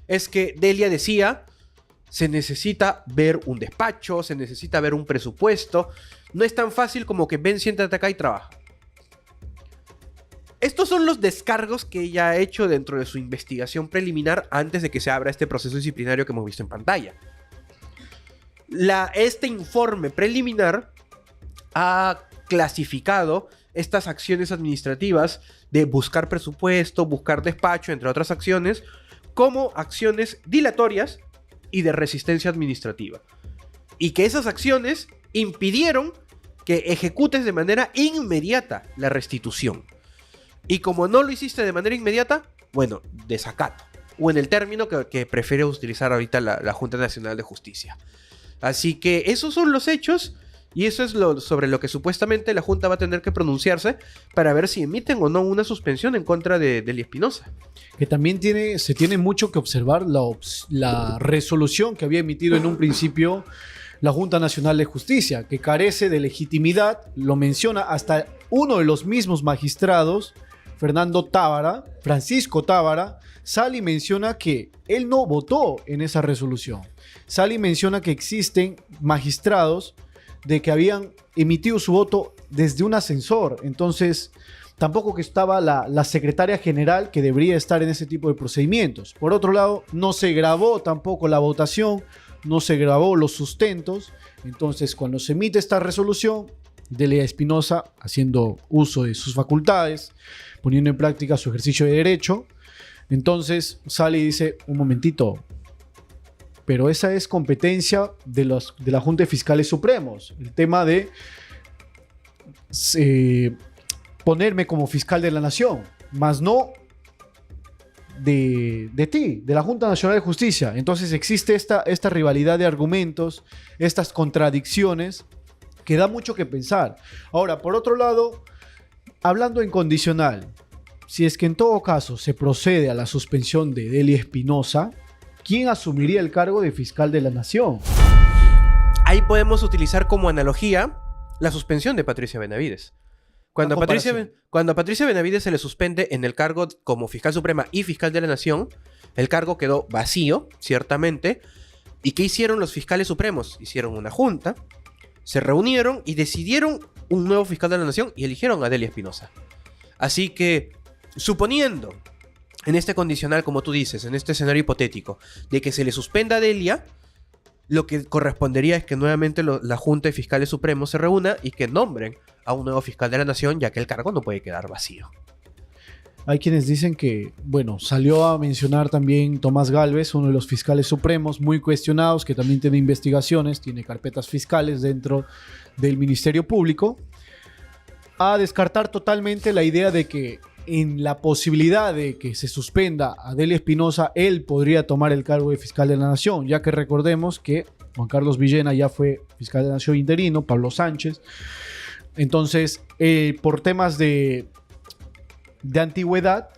es que Delia decía: se necesita ver un despacho, se necesita ver un presupuesto, no es tan fácil como que ven, siéntate acá y trabaja. Estos son los descargos que ella ha hecho dentro de su investigación preliminar antes de que se abra este proceso disciplinario que hemos visto en pantalla. Este informe preliminar ha clasificado estas acciones administrativas de buscar presupuesto, buscar despacho, entre otras acciones, como acciones dilatorias y de resistencia administrativa. Y que esas acciones impidieron que ejecutes de manera inmediata la restitución. Y como no lo hiciste de manera inmediata, bueno, desacato. O en el término que prefiere utilizar ahorita la Junta Nacional de Justicia. Así que esos son los hechos, y eso es sobre lo que supuestamente la Junta va a tener que pronunciarse para ver si emiten o no una suspensión en contra de Delia Espinosa. Que también se tiene mucho que observar la resolución que había emitido en un principio la Junta Nacional de Justicia, que carece de legitimidad. Lo menciona hasta uno de los mismos magistrados, Francisco Tábara. Sale y menciona que él no votó en esa resolución. Sale y menciona que existen magistrados de que habían emitido su voto desde un ascensor. Entonces, tampoco que estaba la secretaria general que debería estar en ese tipo de procedimientos. Por otro lado, no se grabó tampoco la votación, no se grabó los sustentos. Entonces, cuando se emite esta resolución, Delia Espinosa, haciendo uso de sus facultades, poniendo en práctica su ejercicio de derecho, entonces sale y dice, un momentito, pero esa es competencia de la Junta de Fiscales Supremos. El tema de ponerme como fiscal de la nación, más no de ti, de la Junta Nacional de Justicia. Entonces existe esta rivalidad de argumentos, estas contradicciones que da mucho que pensar. Ahora, por otro lado, hablando en condicional, si es que en todo caso se procede a la suspensión de Delia Espinosa, ¿quién asumiría el cargo de fiscal de la nación? Ahí podemos utilizar como analogía la suspensión de Patricia Benavides. Cuando a Patricia Benavides se le suspende en el cargo como fiscal suprema y fiscal de la nación, el cargo quedó vacío, ciertamente. ¿Y qué hicieron los fiscales supremos? Hicieron una junta, se reunieron y decidieron un nuevo fiscal de la nación y eligieron a Delia Espinosa. Así que, suponiendo, en este condicional, como tú dices, en este escenario hipotético, de que se le suspenda a Delia, lo que correspondería es que nuevamente la Junta de Fiscales Supremos se reúna y que nombren a un nuevo fiscal de la nación, ya que el cargo no puede quedar vacío. Hay quienes dicen que, bueno, salió a mencionar también Tomás Gálvez, uno de los fiscales supremos muy cuestionados, que también tiene investigaciones, tiene carpetas fiscales dentro del Ministerio Público, a descartar totalmente la idea de que en la posibilidad de que se suspenda a Delia Espinosa, él podría tomar el cargo de fiscal de la nación, ya que recordemos que Juan Carlos Villena ya fue fiscal de la nación interino, Pablo Sánchez. Entonces, por temas de antigüedad,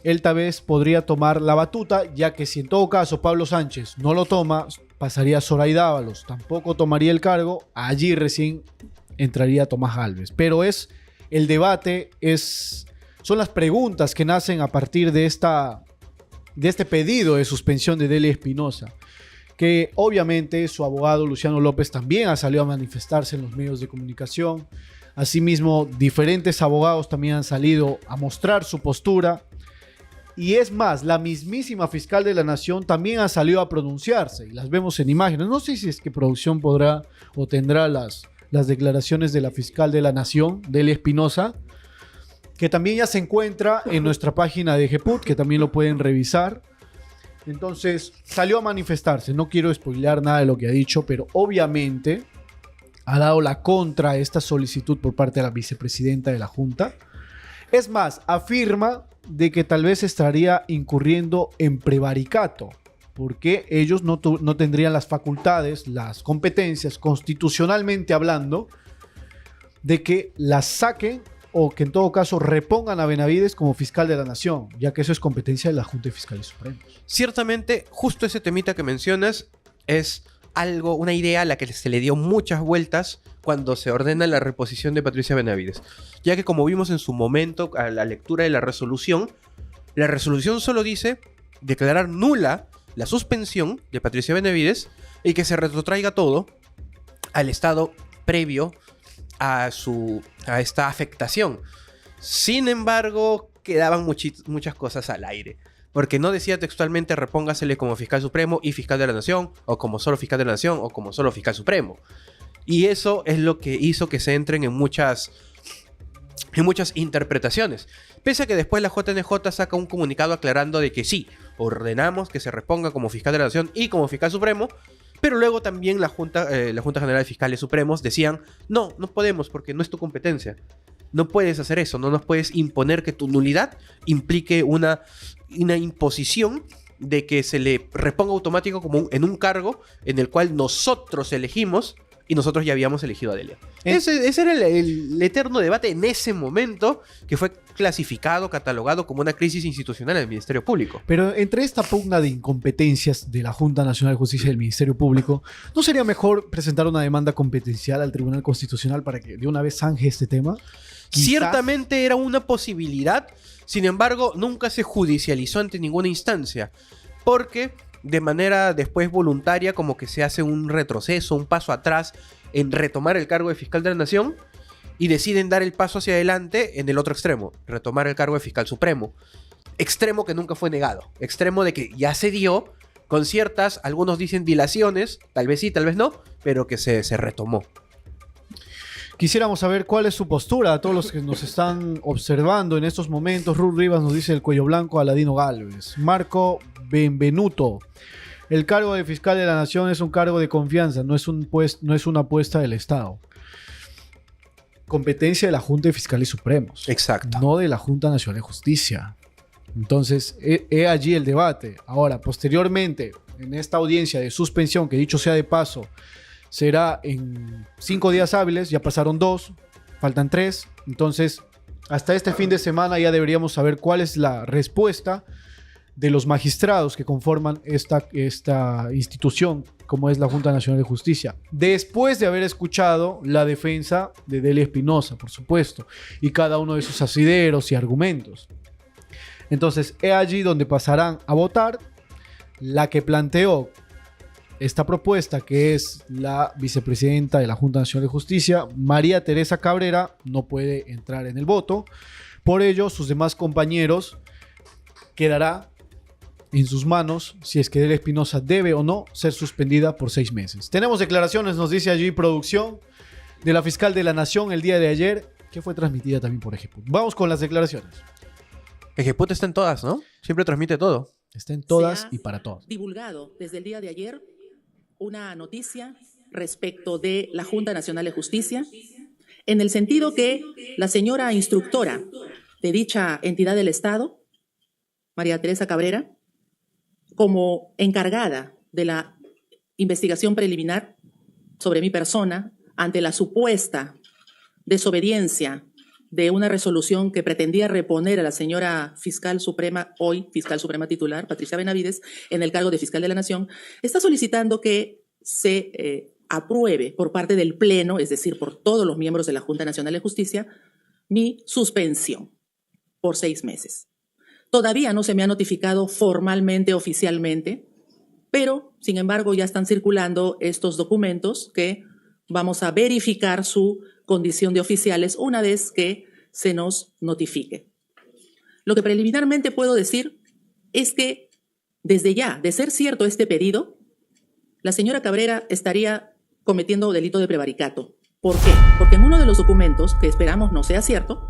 él tal vez podría tomar la batuta, ya que si en todo caso Pablo Sánchez no lo toma, pasaría Zoraida Ábalos, tampoco tomaría el cargo, allí recién entraría Tomás Gálvez. Pero el debate, son las preguntas que nacen a partir de este pedido de suspensión de Delia Espinosa, que obviamente su abogado Luciano López también ha salido a manifestarse en los medios de comunicación. Asimismo, diferentes abogados también han salido a mostrar su postura. Y es más, la mismísima fiscal de la nación también ha salido a pronunciarse. Y las vemos en imágenes. No sé si es que producción podrá o tendrá las declaraciones de la fiscal de la nación, Delia Espinosa, que también ya se encuentra en nuestra página de GEPUT, que también lo pueden revisar. Entonces, salió a manifestarse. No quiero spoilear nada de lo que ha dicho, pero obviamente ha dado la contra a esta solicitud por parte de la vicepresidenta de la Junta. Es más, afirma de que tal vez estaría incurriendo en prevaricato, porque ellos no tendrían las facultades, las competencias, constitucionalmente hablando, de que las saquen o que en todo caso repongan a Benavides como fiscal de la nación, ya que eso es competencia de la Junta de Fiscales Supremos. Ciertamente, justo ese temita que mencionas es una idea a la que se le dio muchas vueltas cuando se ordena la reposición de Patricia Benavides, ya que como vimos en su momento a la lectura de la resolución solo dice declarar nula la suspensión de Patricia Benavides y que se retrotraiga todo al estado previo a esta afectación. Sin embargo, quedaban muchas cosas al aire, porque no decía textualmente repóngasele como fiscal supremo y fiscal de la nación, o como solo fiscal de la nación, o como solo fiscal supremo. Y eso es lo que hizo que se entren en muchas interpretaciones. Pese a que después la JNJ saca un comunicado aclarando de que sí, ordenamos que se reponga como fiscal de la nación y como fiscal supremo, pero luego también la Junta General de Fiscales Supremos decían, no podemos porque no es tu competencia. No puedes hacer eso, no nos puedes imponer que tu nulidad implique una imposición de que se le reponga automático como en un cargo en el cual nosotros elegimos y nosotros ya habíamos elegido a Delia. Ese era el eterno debate en ese momento, que fue clasificado, catalogado como una crisis institucional en el Ministerio Público. Pero entre esta pugna de incompetencias de la Junta Nacional de Justicia y del Ministerio Público, ¿no sería mejor presentar una demanda competencial al Tribunal Constitucional para que de una vez zanje este tema? Quizás. Ciertamente era una posibilidad, sin embargo, nunca se judicializó ante ninguna instancia, porque de manera después voluntaria como que se hace un retroceso, un paso atrás en retomar el cargo de fiscal de la nación, y deciden dar el paso hacia adelante en el otro extremo, retomar el cargo de fiscal supremo. Extremo que nunca fue negado, extremo de que ya se dio con ciertas, algunos dicen dilaciones, tal vez sí, tal vez no, pero que se retomó. Quisiéramos saber cuál es su postura a todos los que nos están observando en estos momentos. Ruth Rivas nos dice el cuello blanco a Ladino Galvez. Marco Benvenuto. El cargo de fiscal de la nación es un cargo de confianza, no es una apuesta del Estado. Competencia de la Junta de Fiscales Supremos. Exacto. No de la Junta Nacional de Justicia. Entonces, he allí el debate. Ahora, posteriormente, en esta audiencia de suspensión, que dicho sea de paso, será en 5 días hábiles, ya pasaron 2, faltan 3. Entonces, hasta este fin de semana ya deberíamos saber cuál es la respuesta de los magistrados que conforman esta institución, como es la Junta Nacional de Justicia, después de haber escuchado la defensa de Delia Espinosa, por supuesto, y cada uno de sus asideros y argumentos. Entonces, es allí donde pasarán a votar la que planteó esta propuesta, que es la vicepresidenta de la Junta Nacional de Justicia, María Teresa Cabrera, no puede entrar en el voto. Por ello, sus demás compañeros quedará en sus manos si es que Delia Espinosa debe o no ser suspendida por 6 meses. Tenemos declaraciones, nos dice allí producción, de la fiscal de la Nación el día de ayer, que fue transmitida también por Ejeput. Vamos con las declaraciones. Ejeput está en todas, ¿no? Siempre transmite todo. Está en todas y para todos. Divulgado desde el día de ayer una noticia respecto de la Junta Nacional de Justicia, en el sentido que la señora instructora de dicha entidad del Estado, María Teresa Cabrera, como encargada de la investigación preliminar sobre mi persona ante la supuesta desobediencia de una resolución que pretendía reponer a la señora fiscal suprema, hoy fiscal suprema titular, Patricia Benavides, en el cargo de fiscal de la Nación, está solicitando que se apruebe por parte del Pleno, es decir, por todos los miembros de la Junta Nacional de Justicia, mi suspensión por 6 meses. Todavía no se me ha notificado formalmente, oficialmente, pero, sin embargo, ya están circulando estos documentos que vamos a verificar su condición de oficiales una vez que se nos notifique. Lo que preliminarmente puedo decir es que, desde ya, de ser cierto este pedido, la señora Cabrera estaría cometiendo delito de prevaricato. ¿Por qué? Porque en uno de los documentos, que esperamos no sea cierto,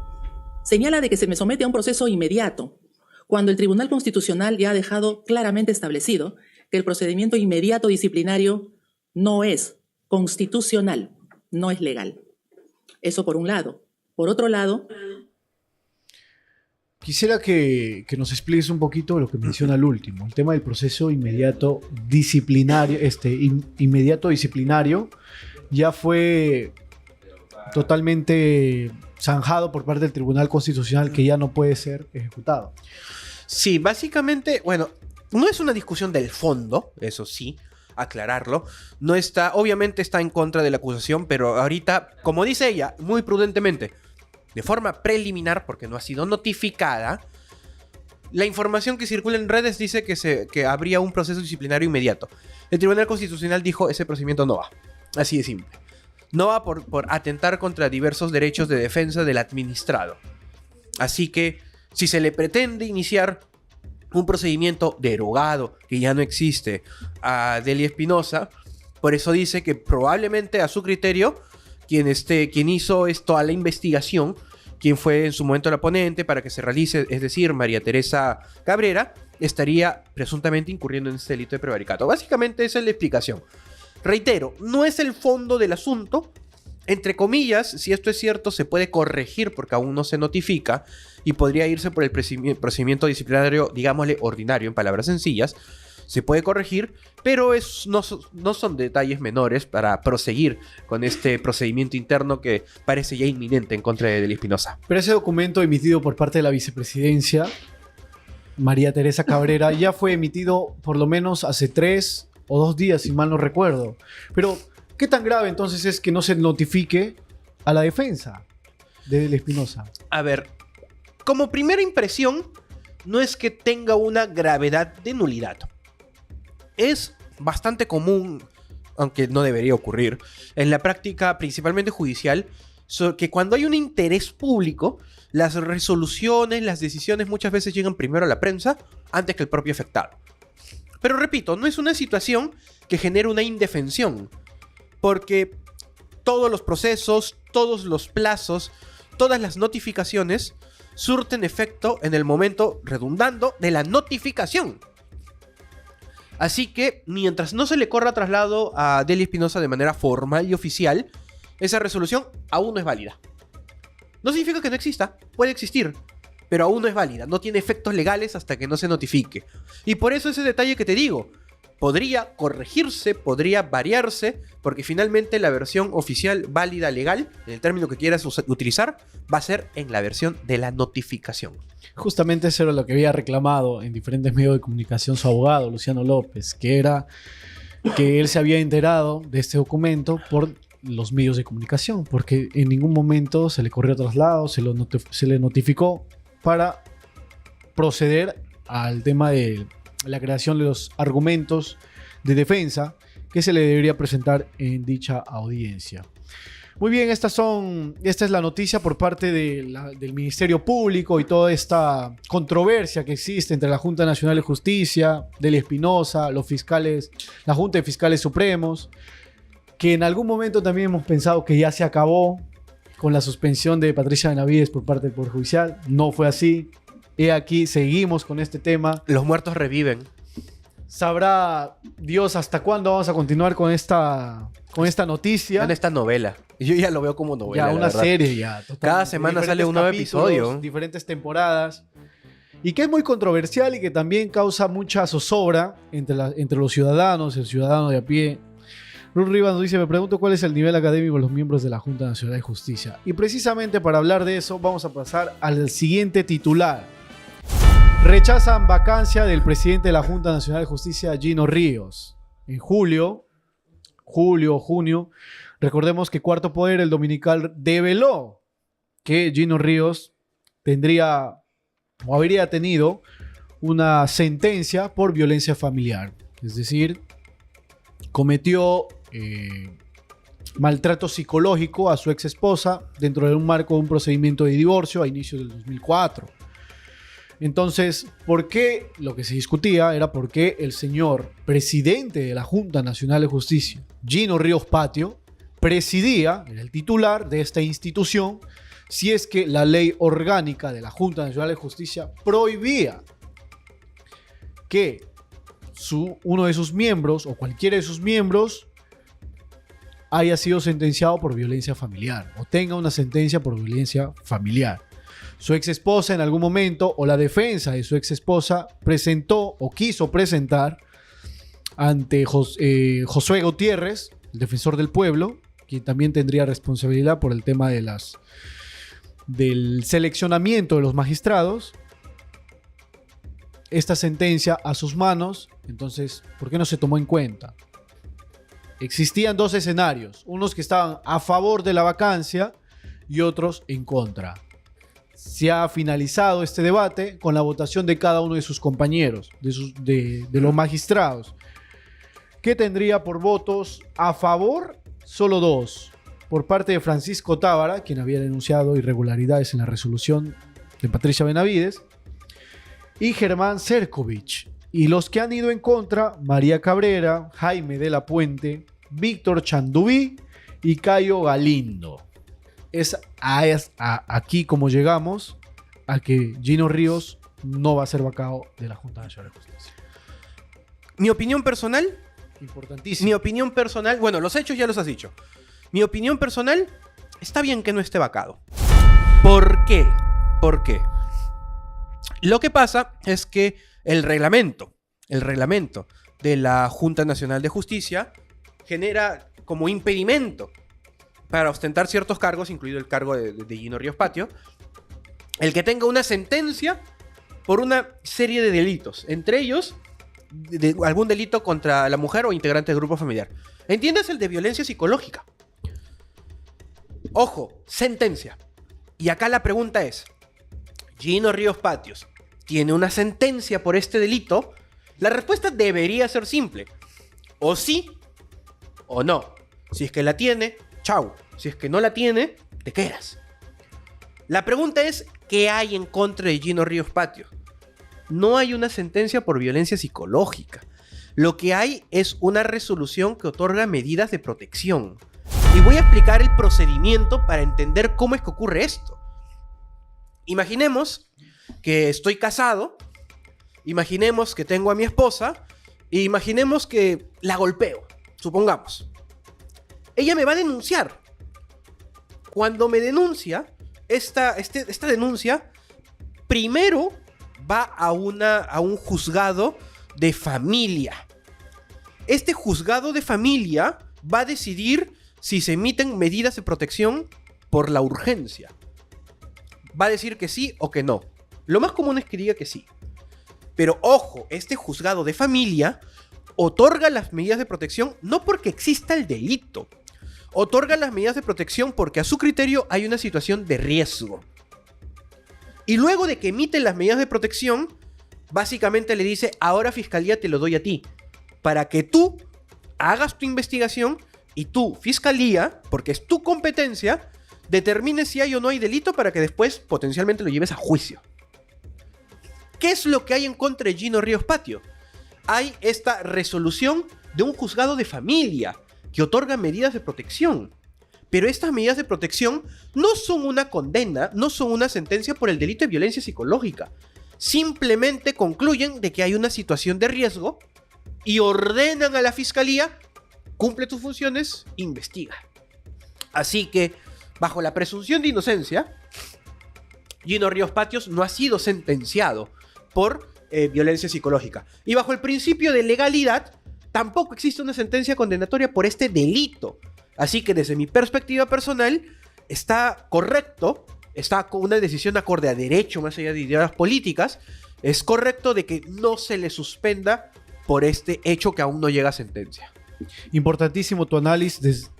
señala de que se me somete a un proceso inmediato, cuando el Tribunal Constitucional ya ha dejado claramente establecido que el procedimiento inmediato disciplinario no es constitucional, no es legal. Eso por un lado. Por otro lado, quisiera que nos expliques un poquito lo que menciona el último, el tema del proceso inmediato disciplinario. Inmediato disciplinario ya fue totalmente zanjado por parte del Tribunal Constitucional, que ya no puede ser ejecutado. Sí, básicamente, bueno, no es una discusión del fondo, eso sí, aclararlo. No está, obviamente está en contra de la acusación, pero ahorita, como dice ella, muy prudentemente, de forma preliminar, porque no ha sido notificada, la información que circula en redes dice que habría un proceso disciplinario inmediato. El Tribunal Constitucional dijo, ese procedimiento no va. Así de simple. No va por atentar contra diversos derechos de defensa del administrado. Así que, si se le pretende iniciar un procedimiento derogado, que ya no existe, a Delia Espinosa, por eso dice que probablemente a su criterio, quien hizo toda la investigación, quien fue en su momento la ponente para que se realice, es decir, María Teresa Cabrera, estaría presuntamente incurriendo en este delito de prevaricato. Básicamente esa es la explicación. Reitero, no es el fondo del asunto. Entre comillas, si esto es cierto, se puede corregir porque aún no se notifica y podría irse por el procedimiento disciplinario, digámosle, ordinario, en palabras sencillas. Se puede corregir, pero no son detalles menores para proseguir con este procedimiento interno que parece ya inminente en contra de Delia Espinosa. Pero ese documento emitido por parte de la vicepresidencia, María Teresa Cabrera, ya fue emitido por lo menos hace 3 o 2 días, si mal no recuerdo. Pero, ¿qué tan grave entonces es que no se notifique a la defensa de Delia Espinosa? A ver, como primera impresión, no es que tenga una gravedad de nulidad. Es bastante común, aunque no debería ocurrir, en la práctica principalmente judicial, que cuando hay un interés público, las resoluciones, las decisiones muchas veces llegan primero a la prensa antes que el propio afectado. Pero repito, no es una situación que genere una indefensión, porque todos los procesos, todos los plazos, todas las notificaciones surten efecto en el momento, redundando, de la notificación. Así que, mientras no se le corra traslado a Delia Espinosa de manera formal y oficial, esa resolución aún no es válida. No significa que no exista, puede existir, pero aún no es válida, no tiene efectos legales hasta que no se notifique. Y por eso ese detalle que te digo, podría corregirse, podría variarse, porque finalmente la versión oficial, válida, legal, en el término que quieras utilizar, va a ser en la versión de la notificación. Justamente eso era lo que había reclamado en diferentes medios de comunicación su abogado, Luciano López, que era que él se había enterado de este documento por los medios de comunicación, porque en ningún momento se le corrió traslado, se le notificó para proceder al tema de la creación de los argumentos de defensa que se le debería presentar en dicha audiencia. Muy bien, esta es la noticia por parte del Ministerio Público y toda esta controversia que existe entre la Junta Nacional de Justicia, Delia Espinosa, los fiscales, la Junta de Fiscales Supremos, que en algún momento también hemos pensado que ya se acabó con la suspensión de Patricia Benavides por parte del Poder Judicial. No fue así. He aquí, seguimos con este tema. Los muertos reviven. Sabrá Dios hasta cuándo vamos a continuar con esta noticia. En esta novela. Yo ya lo veo como novela. Ya, una serie ya. Cada semana sale un nuevo episodio. Diferentes temporadas. Y que es muy controversial y que también causa mucha zozobra entre los ciudadanos, el ciudadano de a pie. Ruth Rivas nos dice, me pregunto cuál es el nivel académico de los miembros de la Junta Nacional de Justicia. Y precisamente para hablar de eso vamos a pasar al siguiente titular. Rechazan vacancia del presidente de la Junta Nacional de Justicia, Gino Ríos. En junio, recordemos que Cuarto Poder, el dominical, develó que Gino Ríos tendría o habría tenido una sentencia por violencia familiar. Es decir, cometió maltrato psicológico a su ex esposa dentro de un marco de un procedimiento de divorcio a inicios del 2004. Entonces, ¿por qué? Lo que se discutía era por qué el señor presidente de la Junta Nacional de Justicia, Gino Ríos Patio, presidía, era el titular de esta institución, si es que la ley orgánica de la Junta Nacional de Justicia prohibía que uno de sus miembros o cualquiera de sus miembros haya sido sentenciado por violencia familiar o tenga una sentencia por violencia familiar. Su ex esposa en algún momento o la defensa de su ex esposa presentó o quiso presentar ante Josué Gutiérrez, el defensor del pueblo, quien también tendría responsabilidad por el tema del seleccionamiento de los magistrados, esta sentencia a sus manos. Entonces, ¿por qué no se tomó en cuenta? Existían dos escenarios, unos que estaban a favor de la vacancia y otros en contra. Se ha finalizado este debate con la votación de cada uno de sus compañeros, de los magistrados, que tendría por votos a favor solo dos, por parte de Francisco Tábara, quien había denunciado irregularidades en la resolución de Patricia Benavides, y Germán Cercovich. Y los que han ido en contra, María Cabrera, Jaime de la Puente, Víctor Chandubí y Cayo Galindo. Es aquí como llegamos a que Gino Ríos no va a ser vacado de la Junta Nacional de Justicia. Mi opinión personal, importantísimo. Mi opinión personal, bueno, los hechos ya los has dicho. Mi opinión personal, está bien que no esté vacado. ¿Por qué? ¿Por qué? Lo que pasa es que el reglamento de la Junta Nacional de Justicia genera como impedimento para ostentar ciertos cargos, incluido el cargo de Gino Ríos Patio, el que tenga una sentencia por una serie de delitos, entre ellos de algún delito contra la mujer o integrante del grupo familiar. ¿Entiendes? El de violencia psicológica. Ojo, sentencia. Y acá la pregunta es, ¿Gino Ríos Patios tiene una sentencia por este delito? La respuesta debería ser simple. O sí o no. Si es que la tiene, chau. Si es que no la tiene, discotequeras. La pregunta es, ¿qué hay en contra de Gino Ríos Patio? No hay una sentencia por violencia psicológica. Lo que hay es una resolución que otorga medidas de protección. Y voy a explicar el procedimiento para entender cómo es que ocurre esto. Imaginemos que estoy casado, imaginemos que tengo a mi esposa, e imaginemos que la golpeo, supongamos. Ella me va a denunciar. Cuando me denuncia, esta denuncia primero va a un juzgado de familia. Este juzgado de familia va a decidir si se emiten medidas de protección por la urgencia. Va a decir que sí o que no. Lo más común es que diga que sí. Pero ojo, este juzgado de familia otorga las medidas de protección no porque exista el delito. Otorga las medidas de protección porque a su criterio hay una situación de riesgo. Y luego de que emiten las medidas de protección, básicamente le dice, ahora fiscalía te lo doy a ti, para que tú hagas tu investigación y tú, fiscalía, porque es tu competencia, determines si hay o no hay delito para que después potencialmente lo lleves a juicio. ¿Qué es lo que hay en contra de Gino Ríos Patio? Hay esta resolución de un juzgado de familia que otorga medidas de protección. Pero estas medidas de protección no son una condena, no son una sentencia por el delito de violencia psicológica. Simplemente concluyen de que hay una situación de riesgo y ordenan a la fiscalía, cumple tus funciones, investiga. Así que, bajo la presunción de inocencia, Gino Ríos Patios no ha sido sentenciado por violencia psicológica. Y bajo el principio de legalidad, tampoco existe una sentencia condenatoria por este delito. Así que desde mi perspectiva personal, está correcto, está con una decisión acorde a derecho, más allá de ideas políticas, es correcto de que no se le suspenda por este hecho que aún no llega a sentencia. Importantísimo tu análisis,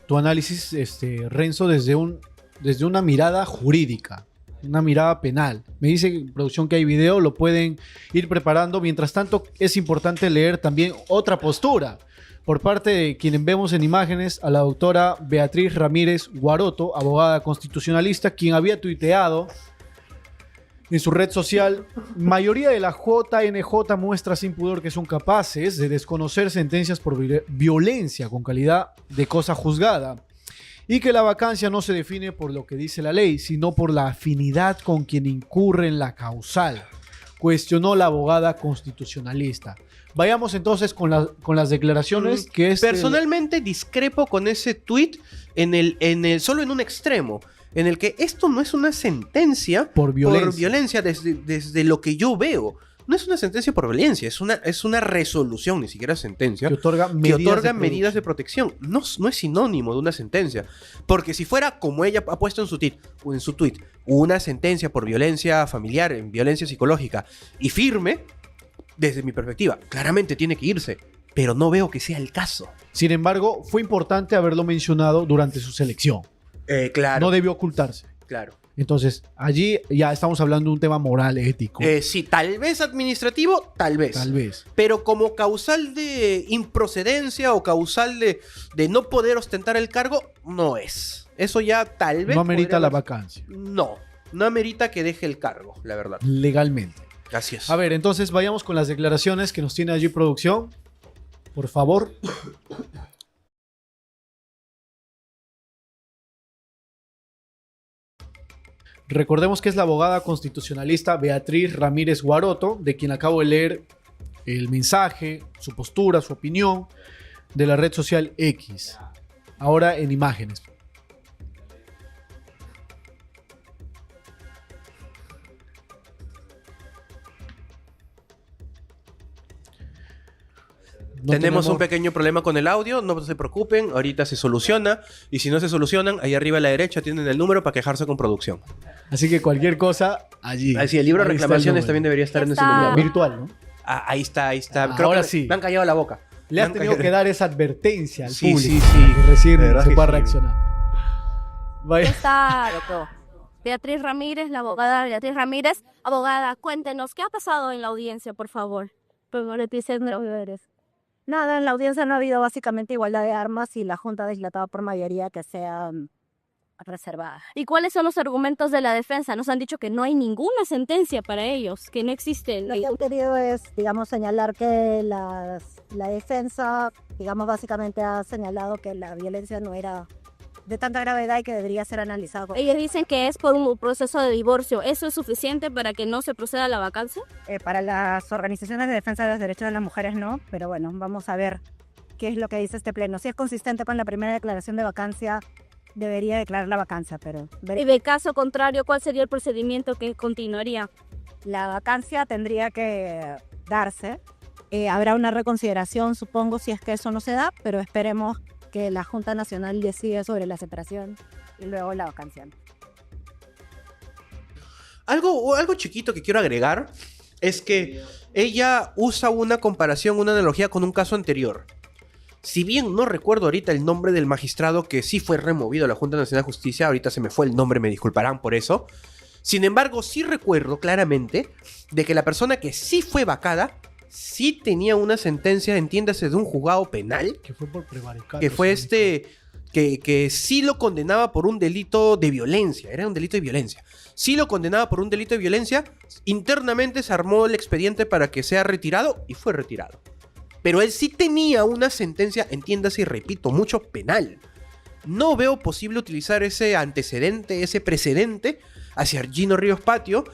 Renzo, desde una mirada jurídica, una mirada penal. Me dice producción que hay video, lo pueden ir preparando. Mientras tanto, es importante leer también otra postura por parte de quienes vemos en imágenes, a la doctora Beatriz Ramírez Guaroto, abogada constitucionalista, quien había tuiteado en su red social: mayoría de la JNJ muestra sin pudor que son capaces de desconocer sentencias por violencia con calidad de cosa juzgada, y que la vacancia no se define por lo que dice la ley, sino por la afinidad con quien incurre en la causal, cuestionó la abogada constitucionalista. Vayamos entonces con las declaraciones que es... Personalmente discrepo con ese tuit solo en un extremo, en el que esto no es una sentencia por violencia desde lo que yo veo. No es una sentencia por violencia, es una resolución, ni siquiera sentencia, que otorga medidas de protección. No es sinónimo de una sentencia. Porque si fuera, como ella ha puesto en su tweet, una sentencia por violencia familiar, en violencia psicológica, y firme, desde mi perspectiva, claramente tiene que irse. Pero no veo que sea el caso. Sin embargo, fue importante haberlo mencionado durante su selección. Claro. No debió ocultarse. Claro. Entonces, allí ya estamos hablando de un tema moral, ético. Sí, tal vez administrativo, tal vez. Tal vez. Pero como causal de improcedencia o causal de no poder ostentar el cargo, no es. Eso ya tal vez... No amerita la vacancia. No amerita que deje el cargo, la verdad. Legalmente. Gracias. A ver, entonces vayamos con las declaraciones que nos tiene allí producción. Por favor. Recordemos que es la abogada constitucionalista Beatriz Ramírez Guaroto, de quien acabo de leer el mensaje, su postura, su opinión de la red social X. Ahora en imágenes. Tenemos un pequeño problema con el audio, no se preocupen, ahorita se soluciona. Y si no se solucionan, ahí arriba a la derecha tienen el número para quejarse con producción. Así que cualquier cosa, allí. Así, el libro de reclamaciones también debería estar en ese número. Virtual, ¿no? Ahí está. Creo ahora sí. Me han callado la boca. Le has tenido que dar esa advertencia al público. Sí. Que recién se pueda reaccionar. Vaya. Está, doctor. Beatriz Ramírez, la abogada Beatriz Ramírez. Abogada, cuéntenos, ¿qué ha pasado en la audiencia, por favor? Pero Leticia, no eres. Nada, en la audiencia no ha habido básicamente igualdad de armas y la Junta ha dilatado por mayoría que sean reservada. ¿Y cuáles son los argumentos de la defensa? Nos han dicho que no hay ninguna sentencia para ellos, que no existe. Lo que han querido es, digamos, señalar que la defensa, digamos, básicamente ha señalado que la violencia no era de tanta gravedad y que debería ser analizada. Ellos dicen que es por un proceso de divorcio. ¿Eso es suficiente para que no se proceda a la vacancia? Para las organizaciones de defensa de los derechos de las mujeres no, pero bueno, vamos a ver qué es lo que dice este pleno. Si es consistente con la primera declaración de vacancia, debería declarar la vacancia, pero... Y de caso contrario, ¿cuál sería el procedimiento que continuaría? La vacancia tendría que darse. Habrá una reconsideración, supongo, si es que eso no se da, pero esperemos que la Junta Nacional decida sobre la separación y luego la vacancia. Algo chiquito que quiero agregar es que ella usa una comparación, una analogía con un caso anterior. Si bien no recuerdo ahorita el nombre del magistrado que sí fue removido de la Junta Nacional de Justicia, ahorita se me fue el nombre, me disculparán por eso. Sin embargo, sí recuerdo claramente de que la persona que sí fue vacada sí tenía una sentencia, entiéndase, de un juzgado penal. Que fue por prevaricato. Que fue que sí lo condenaba por un delito de violencia. Era un delito de violencia. Sí lo condenaba por un delito de violencia. Internamente se armó el expediente para que sea retirado y fue retirado. Pero él sí tenía una sentencia, entiéndase y repito, mucho penal. No veo posible utilizar ese antecedente, ese precedente hacia Gino Ríos Patio,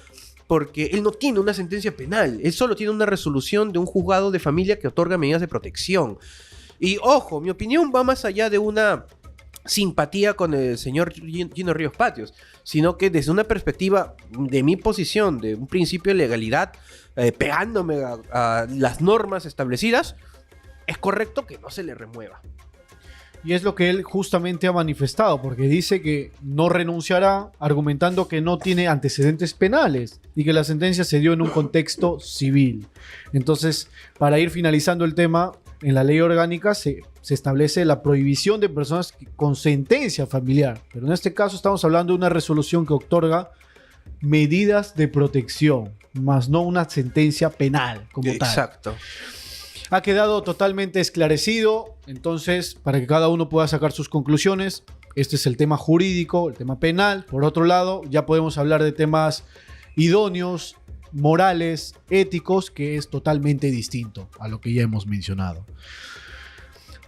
porque él no tiene una sentencia penal. Él solo tiene una resolución de un juzgado de familia que otorga medidas de protección. Y ojo, mi opinión va más allá de una simpatía con el señor Gino Ríos Patios, sino que desde una perspectiva de mi posición, de un principio de legalidad, pegándome a las normas establecidas, es correcto que no se le remueva. Y es lo que él justamente ha manifestado, porque dice que no renunciará, argumentando que no tiene antecedentes penales y que la sentencia se dio en un contexto civil. Entonces, para ir finalizando el tema, en la ley orgánica se establece la prohibición de personas con sentencia familiar, pero en este caso estamos hablando de una resolución que otorga medidas de protección, más no una sentencia penal como tal. Exacto. Ha quedado totalmente esclarecido, entonces, para que cada uno pueda sacar sus conclusiones, este es el tema jurídico, el tema penal. Por otro lado, ya podemos hablar de temas idóneos, morales, éticos, que es totalmente distinto a lo que ya hemos mencionado.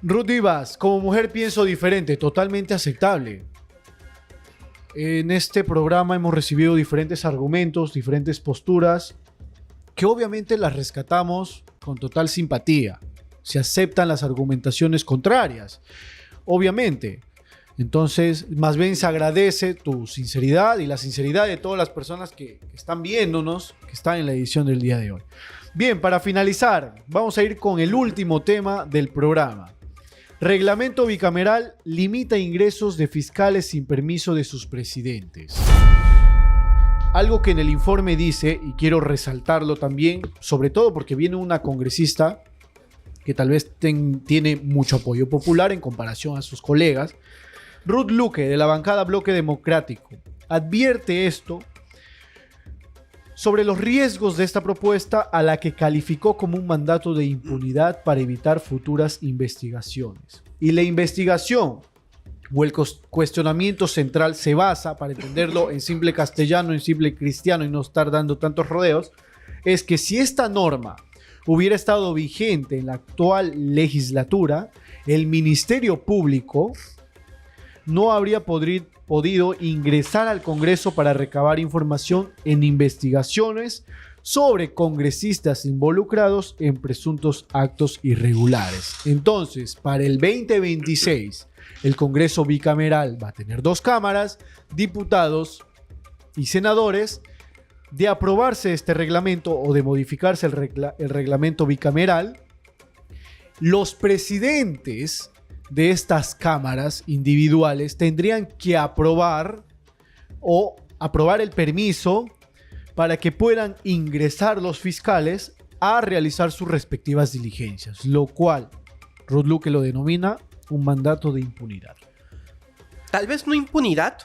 Ruth Vivas, como mujer pienso diferente, totalmente aceptable. En este programa hemos recibido diferentes argumentos, diferentes posturas, que obviamente las rescatamos con total simpatía. Se aceptan las argumentaciones contrarias, obviamente. Entonces, más bien se agradece tu sinceridad y la sinceridad de todas las personas que están viéndonos, que están en la edición del día de hoy. Bien, para finalizar, vamos a ir con el último tema del programa. Reglamento bicameral limita ingresos de fiscales sin permiso de sus presidentes. Algo que en el informe dice, y quiero resaltarlo también, sobre todo porque viene una congresista que tal vez tiene mucho apoyo popular en comparación a sus colegas, Ruth Luque, de la bancada Bloque Democrático, advierte esto sobre los riesgos de esta propuesta, a la que calificó como un mandato de impunidad para evitar futuras investigaciones. Y la investigación o el cuestionamiento central se basa, para entenderlo en simple castellano, en simple cristiano y no estar dando tantos rodeos, es que si esta norma hubiera estado vigente en la actual legislatura, el Ministerio Público no habría podido ingresar al Congreso para recabar información en investigaciones sobre congresistas involucrados en presuntos actos irregulares. Entonces, para el 2026, el Congreso bicameral va a tener 2 cámaras, diputados y senadores. De aprobarse este reglamento o de modificarse el reglamento bicameral, los presidentes de estas cámaras individuales tendrían que aprobar el permiso para que puedan ingresar los fiscales a realizar sus respectivas diligencias, lo cual Ruth Luque lo denomina un mandato de impunidad. Tal vez no impunidad,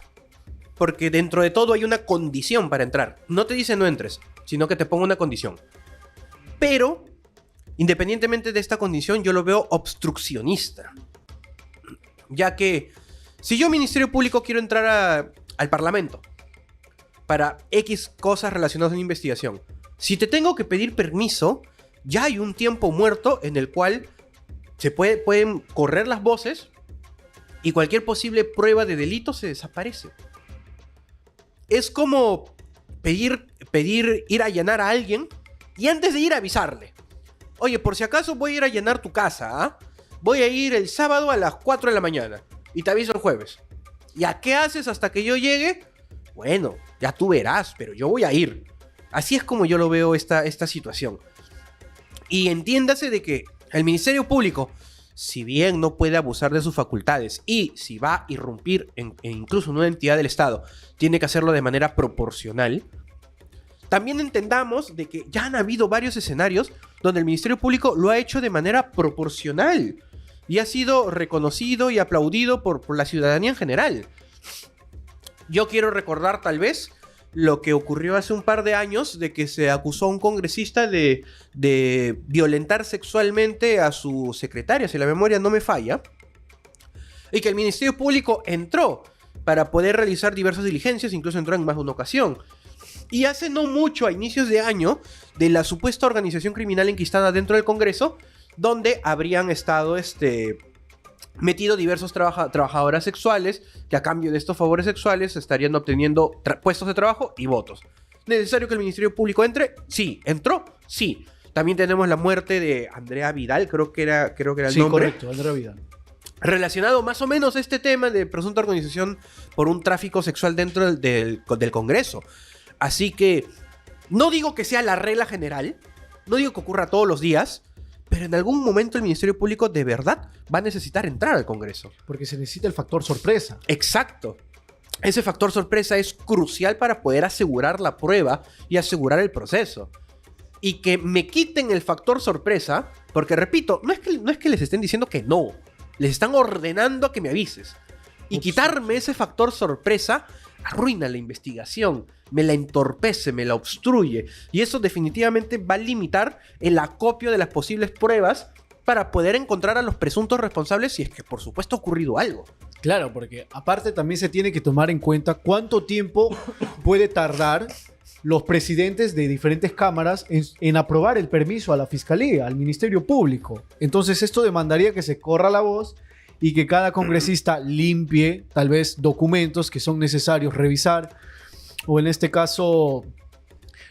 porque dentro de todo hay una condición para entrar. No te dice no entres, sino que te pongo una condición. Pero, independientemente de esta condición, yo lo veo obstruccionista. Ya que Si yo, Ministerio Público, quiero entrar al Parlamento para X cosas relacionadas a una investigación, si te tengo que pedir permiso, ya hay un tiempo muerto en el cual pueden correr las voces y cualquier posible prueba de delito se desaparece. Es como pedir ir a allanar a alguien y antes de ir a avisarle. Oye, por si acaso voy a ir a allanar tu casa, ¿ah? Voy a ir el sábado a las 4 de la mañana y te aviso el jueves. ¿Y a qué haces hasta que yo llegue? Bueno, ya tú verás, pero yo voy a ir. Así es como yo lo veo esta situación. Y entiéndase de que el Ministerio Público, si bien no puede abusar de sus facultades y si va a irrumpir incluso en una entidad del Estado, tiene que hacerlo de manera proporcional, también entendamos de que ya han habido varios escenarios donde el Ministerio Público lo ha hecho de manera proporcional y ha sido reconocido y aplaudido por la ciudadanía en general. Yo quiero recordar tal vez lo que ocurrió hace un par de años de que se acusó a un congresista de violentar sexualmente a su secretaria, si la memoria no me falla, y que el Ministerio Público entró para poder realizar diversas diligencias, incluso entró en más de una ocasión. Y hace no mucho, a inicios de año, de la supuesta organización criminal enquistada dentro del Congreso, donde habrían estado metido diversos trabajadoras sexuales que a cambio de estos favores sexuales estarían obteniendo puestos de trabajo y votos. ¿Necesario que el Ministerio Público entre? Sí. ¿Entró? Sí. También tenemos la muerte de Andrea Vidal, creo que era el nombre. Sí, correcto, Andrea Vidal. Relacionado más o menos a este tema de presunta organización por un tráfico sexual dentro del Congreso. Así que no digo que sea la regla general, no digo que ocurra todos los días, pero en algún momento el Ministerio Público de verdad va a necesitar entrar al Congreso. Porque se necesita el factor sorpresa. Exacto. Ese factor sorpresa es crucial para poder asegurar la prueba y asegurar el proceso. Y que me quiten el factor sorpresa, porque repito, no es que les estén diciendo que no, les están ordenando que me avises. Y quitarme ese factor sorpresa arruina la investigación, me la entorpece, me la obstruye. Y eso definitivamente va a limitar el acopio de las posibles pruebas para poder encontrar a los presuntos responsables si es que por supuesto ha ocurrido algo. Claro, porque aparte también se tiene que tomar en cuenta cuánto tiempo puede tardar los presidentes de diferentes cámaras en aprobar el permiso a la Fiscalía, al Ministerio Público. Entonces esto demandaría que se corra la voz y que cada congresista limpie tal vez documentos que son necesarios revisar, o en este caso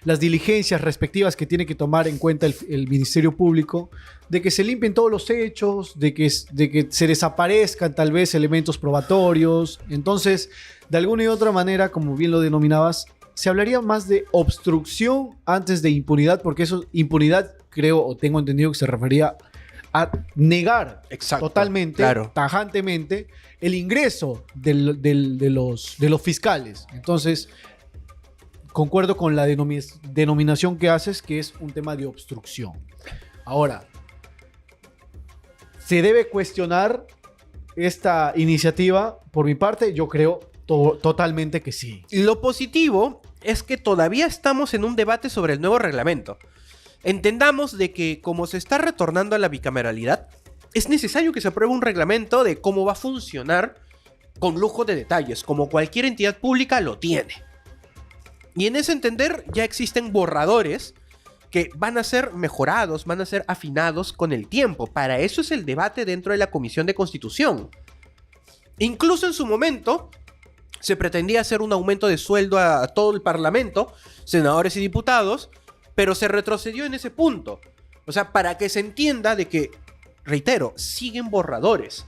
las diligencias respectivas que tiene que tomar en cuenta el Ministerio Público, de que se limpien todos los hechos, de que se desaparezcan tal vez elementos probatorios. Entonces, de alguna y otra manera, como bien lo denominabas, se hablaría más de obstrucción antes de impunidad, porque eso, impunidad, creo o tengo entendido que se refería a negar totalmente, claro, tajantemente, el ingreso de los fiscales. Entonces, concuerdo con la denominación que haces, que es un tema de obstrucción. Ahora, ¿se debe cuestionar esta iniciativa? Por mi parte, yo creo totalmente que sí. Lo positivo es que todavía estamos en un debate sobre el nuevo reglamento. Entendamos de que como se está retornando a la bicameralidad, es necesario que se apruebe un reglamento de cómo va a funcionar con lujo de detalles, como cualquier entidad pública lo tiene. Y en ese entender ya existen borradores que van a ser mejorados, van a ser afinados con el tiempo. Para eso es el debate dentro de la Comisión de Constitución. Incluso en su momento se pretendía hacer un aumento de sueldo a todo el Parlamento, senadores y diputados, pero se retrocedió en ese punto. O sea, para que se entienda de que, reitero, siguen borradores.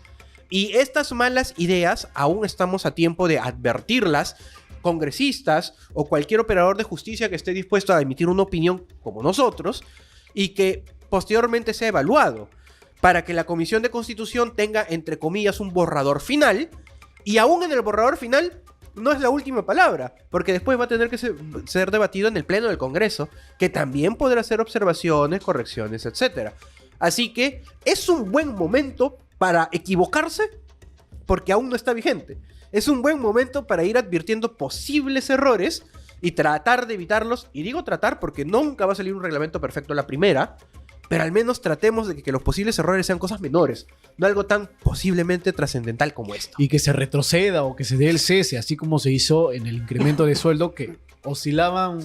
Y estas malas ideas aún estamos a tiempo de advertirlas, congresistas o cualquier operador de justicia que esté dispuesto a emitir una opinión como nosotros y que posteriormente sea evaluado para que la Comisión de Constitución tenga, entre comillas, un borrador final, y aún en el borrador final no es la última palabra, porque después va a tener que ser debatido en el Pleno del Congreso, que también podrá hacer observaciones, correcciones, etc. Así que es un buen momento para equivocarse, porque aún no está vigente. Es un buen momento para ir advirtiendo posibles errores y tratar de evitarlos. Y digo tratar porque nunca va a salir un reglamento perfecto a la primera, pero al menos tratemos de que los posibles errores sean cosas menores, no algo tan posiblemente trascendental como esto. Y que se retroceda o que se dé el cese, así como se hizo en el incremento de sueldo que oscilaban,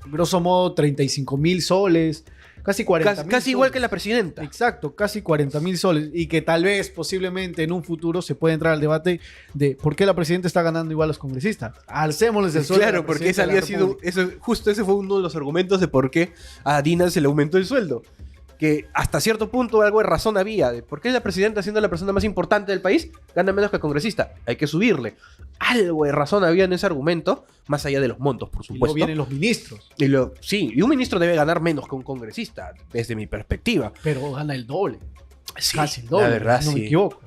grosso modo, 35.000 soles, casi 40.000 Casi igual soles. que la presidenta. Exacto, casi 40.000 soles. Y que tal vez, posiblemente, en un futuro se puede entrar al debate de por qué la presidenta está ganando igual a los congresistas. Alcémosles el sueldo. Claro, porque ese había sido, justo ese fue uno de los argumentos de por qué a Dina se le aumentó el sueldo. Que hasta cierto punto algo de razón había. De por qué la presidenta, siendo la persona más importante del país, gana menos que el congresista. Hay que subirle. Algo de razón había en ese argumento, más allá de los montos, por Y luego supuesto. vienen los ministros, Sí, y un ministro debe ganar menos que un congresista, desde mi perspectiva. pero gana el doble. Sí, Casi el doble, la verdad, no sí. me equivoco.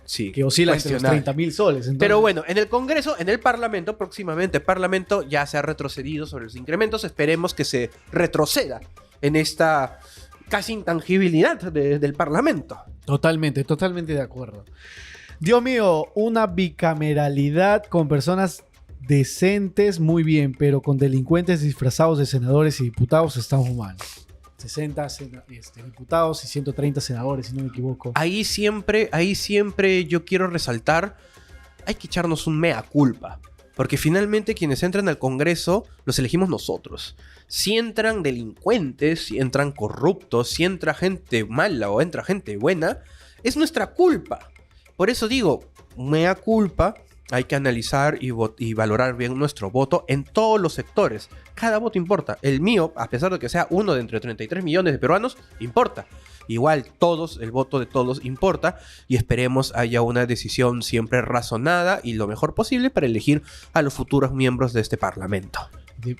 Sí, Que oscila entre los cuestionable. 30.000 soles. Entonces, Pero bueno, en el Congreso, en el Parlamento, próximamente el Parlamento ya se ha retrocedido sobre los incrementos. Esperemos que se retroceda en esta casi intangibilidad del Parlamento. totalmente de acuerdo. Dios mío, una bicameralidad con personas decentes, muy bien, pero con delincuentes disfrazados de senadores y diputados estamos mal. 60 diputados y 130 senadores, si no me equivoco. Ahí siempre yo quiero resaltar, hay que echarnos un mea culpa. Porque finalmente quienes entran al Congreso los elegimos nosotros. Si entran delincuentes, si entran corruptos, si entra gente mala o entra gente buena, es nuestra culpa. Por eso digo, mea culpa, hay que analizar y valorar bien nuestro voto en todos los sectores. Cada voto importa. El mío, a pesar de que sea uno de entre 33 millones de peruanos, importa. Igual el voto de todos importa y esperemos haya una decisión siempre razonada y lo mejor posible para elegir a los futuros miembros de este parlamento.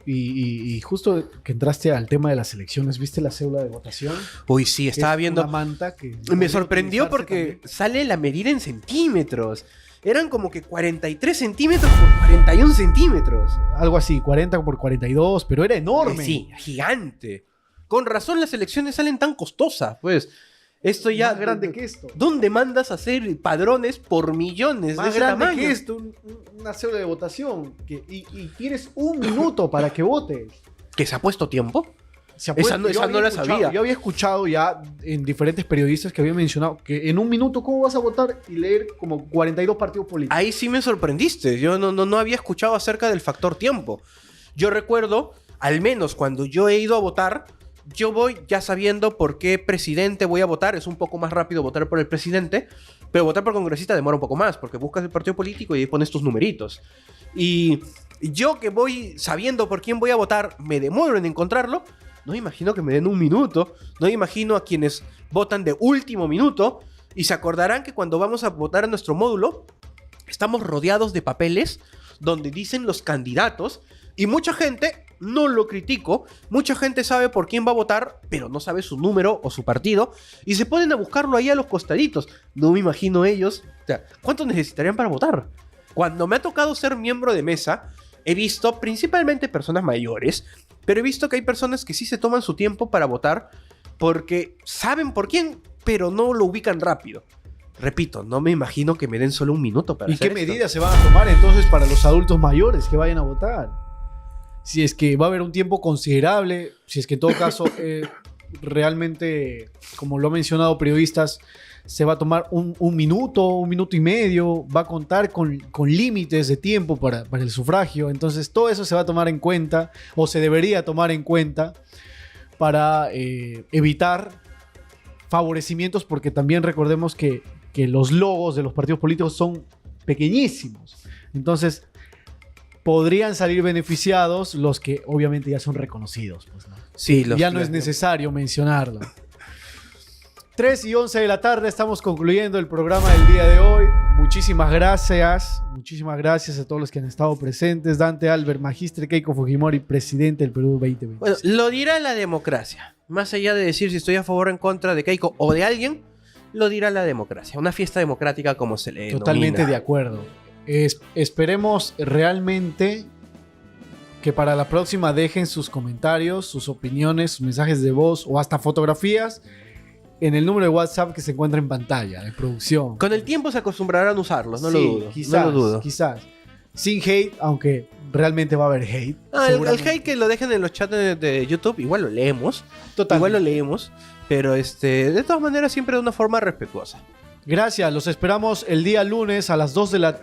Y justo que entraste al tema de las elecciones, ¿viste la cédula de votación? Uy, sí, estaba Es viendo. una manta que Me sorprendió utilizarse porque también. sale la medida en centímetros. Eran como que 43 centímetros por 41 centímetros. Algo así, 40 por 42, pero era enorme. Sí, gigante. Con razón las elecciones salen tan costosas, pues. Esto ya... Más grande que esto. ¿Dónde mandas a hacer padrones por millones de Más ese grande tamaño? que esto, una cédula de votación. Y tienes un minuto para que votes. ¿Que se ha puesto tiempo? Se ha Esa no yo la había escuchado- sabía. Yo había escuchado ya en diferentes periodistas que habían mencionado que en un minuto, ¿cómo vas a votar y leer como 42 partidos políticos? Ahí sí me sorprendiste. Yo no había escuchado acerca del factor tiempo. Yo recuerdo, al menos cuando yo he ido a votar, yo voy ya sabiendo por qué presidente voy a votar. Es un poco más rápido votar por el presidente, pero votar por congresista demora un poco más, porque buscas el partido político y ahí pones tus numeritos. Y yo que voy sabiendo por quién voy a votar, me demoro en encontrarlo. No me imagino que me den un minuto. No me imagino a quienes votan de último minuto. Y se acordarán que cuando vamos a votar en nuestro módulo, estamos rodeados de papeles donde dicen los candidatos. Y mucha gente, no lo critico, mucha gente sabe por quién va a votar, pero no sabe su número o su partido. Y se ponen a buscarlo ahí a los costaditos. No me imagino ellos. O sea, ¿cuánto necesitarían para votar? Cuando me ha tocado ser miembro de mesa, he visto principalmente personas mayores, pero he visto que hay personas que sí se toman su tiempo para votar porque saben por quién, pero no lo ubican rápido. Repito, no me imagino que me den solo un minuto para ¿Y hacer qué esto. medidas se van a tomar entonces para los adultos mayores que vayan a votar? Si es que va a haber un tiempo considerable, si es que en todo caso realmente, como lo han mencionado periodistas, se va a tomar un minuto y medio, va a contar con límites de tiempo para el sufragio. Entonces todo eso se va a tomar en cuenta, o se debería tomar en cuenta, para evitar favorecimientos, porque también recordemos que los logos de los partidos políticos son pequeñísimos. Entonces podrían salir beneficiados los que obviamente ya son reconocidos, pues, ¿no? Sí, Ya no es necesario mencionarlo. 3:11 de la tarde, estamos concluyendo el programa del día de hoy. Muchísimas gracias a todos los que han estado presentes. Dante Albert, Magíster Keiko Fujimori, presidente del Perú 2020. Bueno, lo dirá la democracia. Más allá de decir si estoy a favor o en contra de Keiko o de alguien, lo dirá la democracia. Una fiesta democrática como se le Totalmente denomina. de acuerdo. Esperemos realmente que para la próxima dejen sus comentarios, sus opiniones, sus mensajes de voz o hasta fotografías en el número de WhatsApp que se encuentra en pantalla de producción. Con el tiempo se acostumbrarán a usarlos, no lo Sí, dudo. Quizás, no lo dudo. quizás. Sin hate, aunque realmente va a haber hate. El seguramente. hate que lo dejen en los chats de YouTube, igual lo leemos. Total. Igual lo leemos. Pero de todas maneras siempre de una forma respetuosa. Gracias, los esperamos el día lunes a las 2 de la...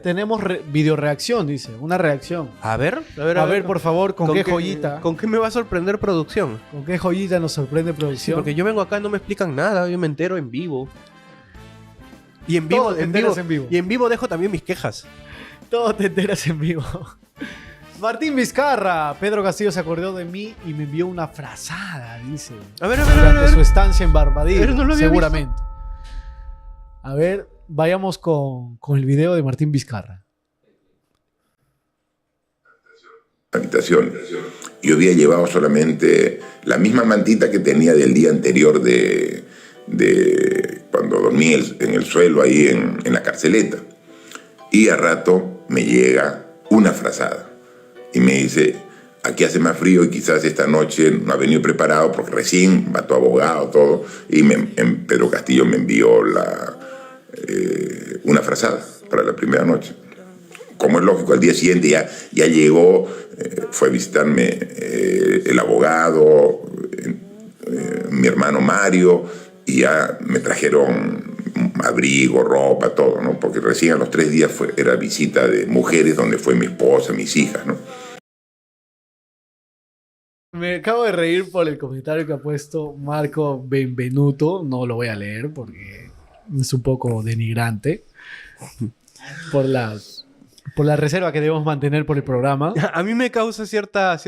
Tenemos video reacción, dice, una reacción. A ver, A ver, por favor, ¿con qué joyita? ¿Con qué me va a sorprender producción? ¿Con qué joyita nos sorprende Sí, producción? porque yo vengo acá y no me explican nada, yo me entero en vivo. Y en vivo, Todo te enteras en vivo. Y en vivo dejo también mis quejas. Todo te enteras en vivo. Martín Vizcarra, Pedro Castillo se acordó de mí y me envió una frazada, dice. A ver, Durante su estancia en Barbadillo, Pero no lo había seguramente. A ver, vayamos con el video de Martín Vizcarra. Habitación. Yo había llevado solamente la misma mantita que tenía del día anterior de cuando dormí en el suelo ahí en la carceleta. Y a rato me llega una frazada y me dice, aquí hace más frío y quizás esta noche no ha venido preparado porque recién va tu abogado, todo, y Pedro Castillo me envió una frazada para la primera noche. Como es lógico, al día siguiente ya llegó, fue a visitarme el abogado, mi hermano Mario, y ya me trajeron abrigo, ropa, todo, ¿no? Porque recién a los 3 días era visita de mujeres donde fue mi esposa, mis hijas, ¿no? Me acabo de reír por el comentario que ha puesto Marco Benvenuto. No lo voy a leer porque es un poco denigrante. Por la reserva que debemos mantener por el programa. A mí me causa cierta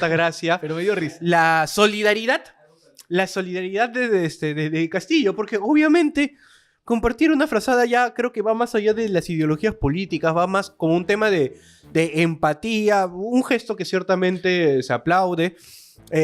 gracia. Pero me dio risa. La solidaridad de Castillo, porque obviamente compartir una frazada ya creo que va más allá de las ideologías políticas, va más como un tema de empatía, un gesto que ciertamente se aplaude.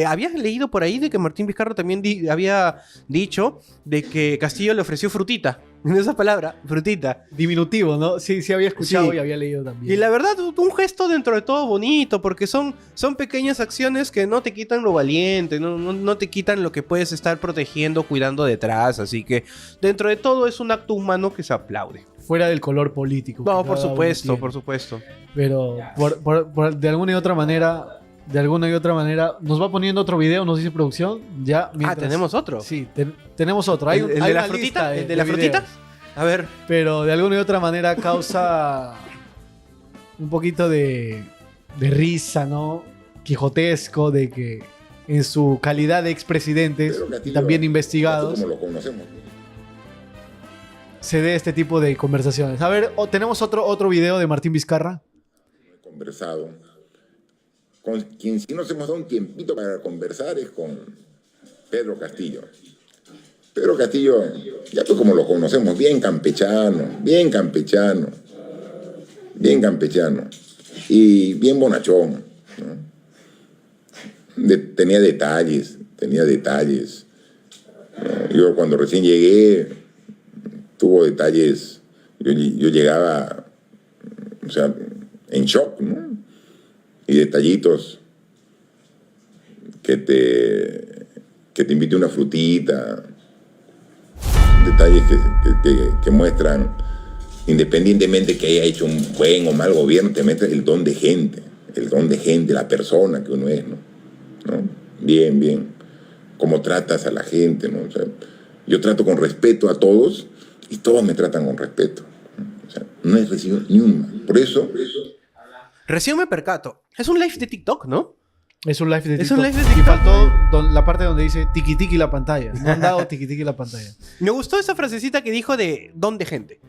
Habías leído por ahí de que Martín Vizcarra también había dicho de que Castillo le ofreció frutita. En esa palabra, frutita. Diminutivo, ¿no? Sí, había escuchado Sí. y había leído también. Y la verdad, un gesto dentro de todo bonito, porque son pequeñas acciones que no te quitan lo valiente, no te quitan lo que puedes estar protegiendo, cuidando detrás. Así que dentro de todo es un acto humano que se aplaude. Fuera del color político. No, que por cada uno supuesto, tiene. por supuesto. Pero de alguna y otra manera, nos va poniendo otro video, nos dice producción. Ya, mientras- ¿tenemos otro? Sí, tenemos otro. Hay, ¿El hay de la una frutita? lista ¿El de la frutita? videos. A ver. Pero de alguna y otra manera causa un poquito de risa, ¿no? Quijotesco, de que en su calidad de expresidentes Pedro y Castillo, también investigados como lo conocemos. se dé este tipo de conversaciones. A ver, tenemos otro video de Martín Vizcarra. He conversado. Con quien sí nos hemos dado un tiempito para conversar es con Pedro Castillo. Pedro Castillo, ya pues como lo conocemos, bien campechano y bien bonachón, ¿no? Tenía detalles, ¿no? Yo cuando recién llegué, tuvo detalles, yo llegaba, o sea, en shock, ¿no? Y detallitos que te invite una frutita, detalles que muestran, independientemente que haya hecho un buen o mal gobierno, te mete el don de gente, la persona que uno es, ¿no? Bien, cómo tratas a la gente, ¿no? O sea, yo trato con respeto a todos y todos me tratan con respeto, ¿no? O sea, no he recibido ni una. Por eso Recién me percato. Es un live de TikTok, ¿no? Es un live de Es TikTok. un live de Y TikTok. faltó la parte donde dice tiki tiki la pantalla. No han dado tiki tiki la pantalla. Me gustó esa frasecita que dijo de don de gente.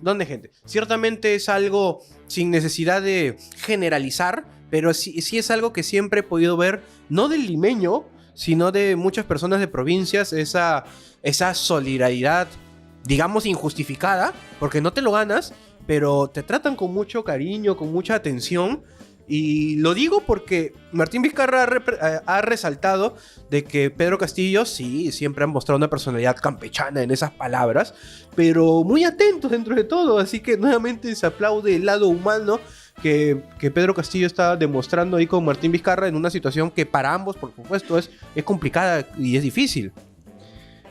Don de gente. Ciertamente es algo sin necesidad de generalizar, pero sí es algo que siempre he podido ver, no del limeño, sino de muchas personas de provincias, esa solidaridad, digamos, injustificada, porque no te lo ganas, pero te tratan con mucho cariño, con mucha atención. Y lo digo porque Martín Vizcarra ha resaltado de que Pedro Castillo sí, siempre ha mostrado una personalidad campechana en esas palabras, pero muy atentos dentro de todo, así que nuevamente se aplaude el lado humano que Pedro Castillo está demostrando ahí con Martín Vizcarra en una situación que para ambos, por supuesto, es complicada y es difícil.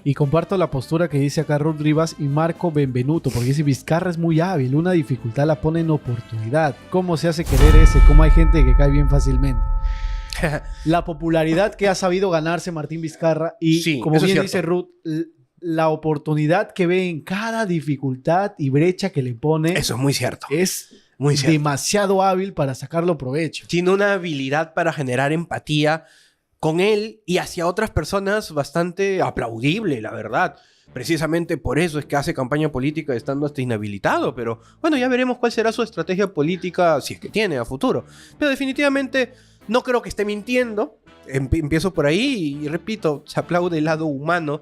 Y comparto la postura que dice acá Ruth Rivas y Marco Benvenuto, porque dice Vizcarra es muy hábil, una dificultad la pone en oportunidad. ¿Cómo se hace querer ese? ¿Cómo hay gente que cae bien fácilmente? La popularidad que ha sabido ganarse Martín Vizcarra y, Sí, como eso es bien cierto. dice Ruth, la oportunidad que ve en cada dificultad y brecha que le pone Eso es muy cierto. es Muy cierto. demasiado hábil para sacarlo provecho. Tiene una habilidad para generar empatía con él y hacia otras personas bastante aplaudible, la verdad. Precisamente por eso es que hace campaña política estando hasta inhabilitado, pero bueno, ya veremos cuál será su estrategia política, si es que tiene a futuro. Pero definitivamente no creo que esté mintiendo. Empiezo por ahí y repito, se aplaude el lado humano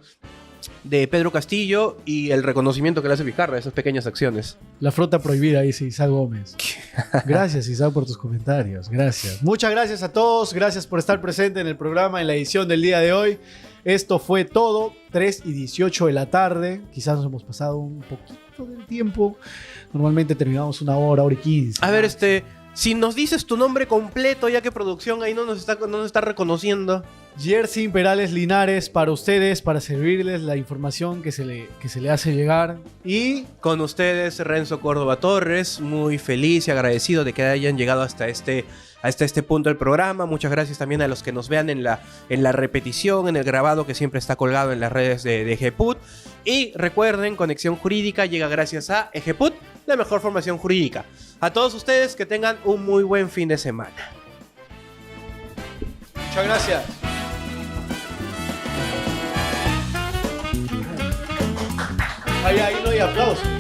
de Pedro Castillo y el reconocimiento que le hace Vizcarra, esas pequeñas acciones. La fruta prohibida, dice Isaac Gómez. Gracias, Isaac, por tus comentarios. Gracias. Muchas gracias a todos. Gracias por estar presente en el programa, en la edición del día de hoy. Esto fue todo. 3:18 de la tarde. Quizás nos hemos pasado un poquito del tiempo. Normalmente terminamos 1 hora, 1:15. A ver, si nos dices tu nombre completo, ya que producción ahí no nos está reconociendo. Jersey Perales Linares, para ustedes, para servirles la información que se le hace llegar. Y Con ustedes, Renzo Córdoba Torres, muy feliz y agradecido de que hayan llegado hasta este punto del programa. Muchas gracias también a los que nos vean en la repetición, en el grabado que siempre está colgado en las redes de Ejeput. Y recuerden, Conexión Jurídica llega gracias a Ejeput, la mejor formación jurídica. A todos ustedes que tengan un muy buen fin de semana. muchas gracias. Ahí no hay aplausos.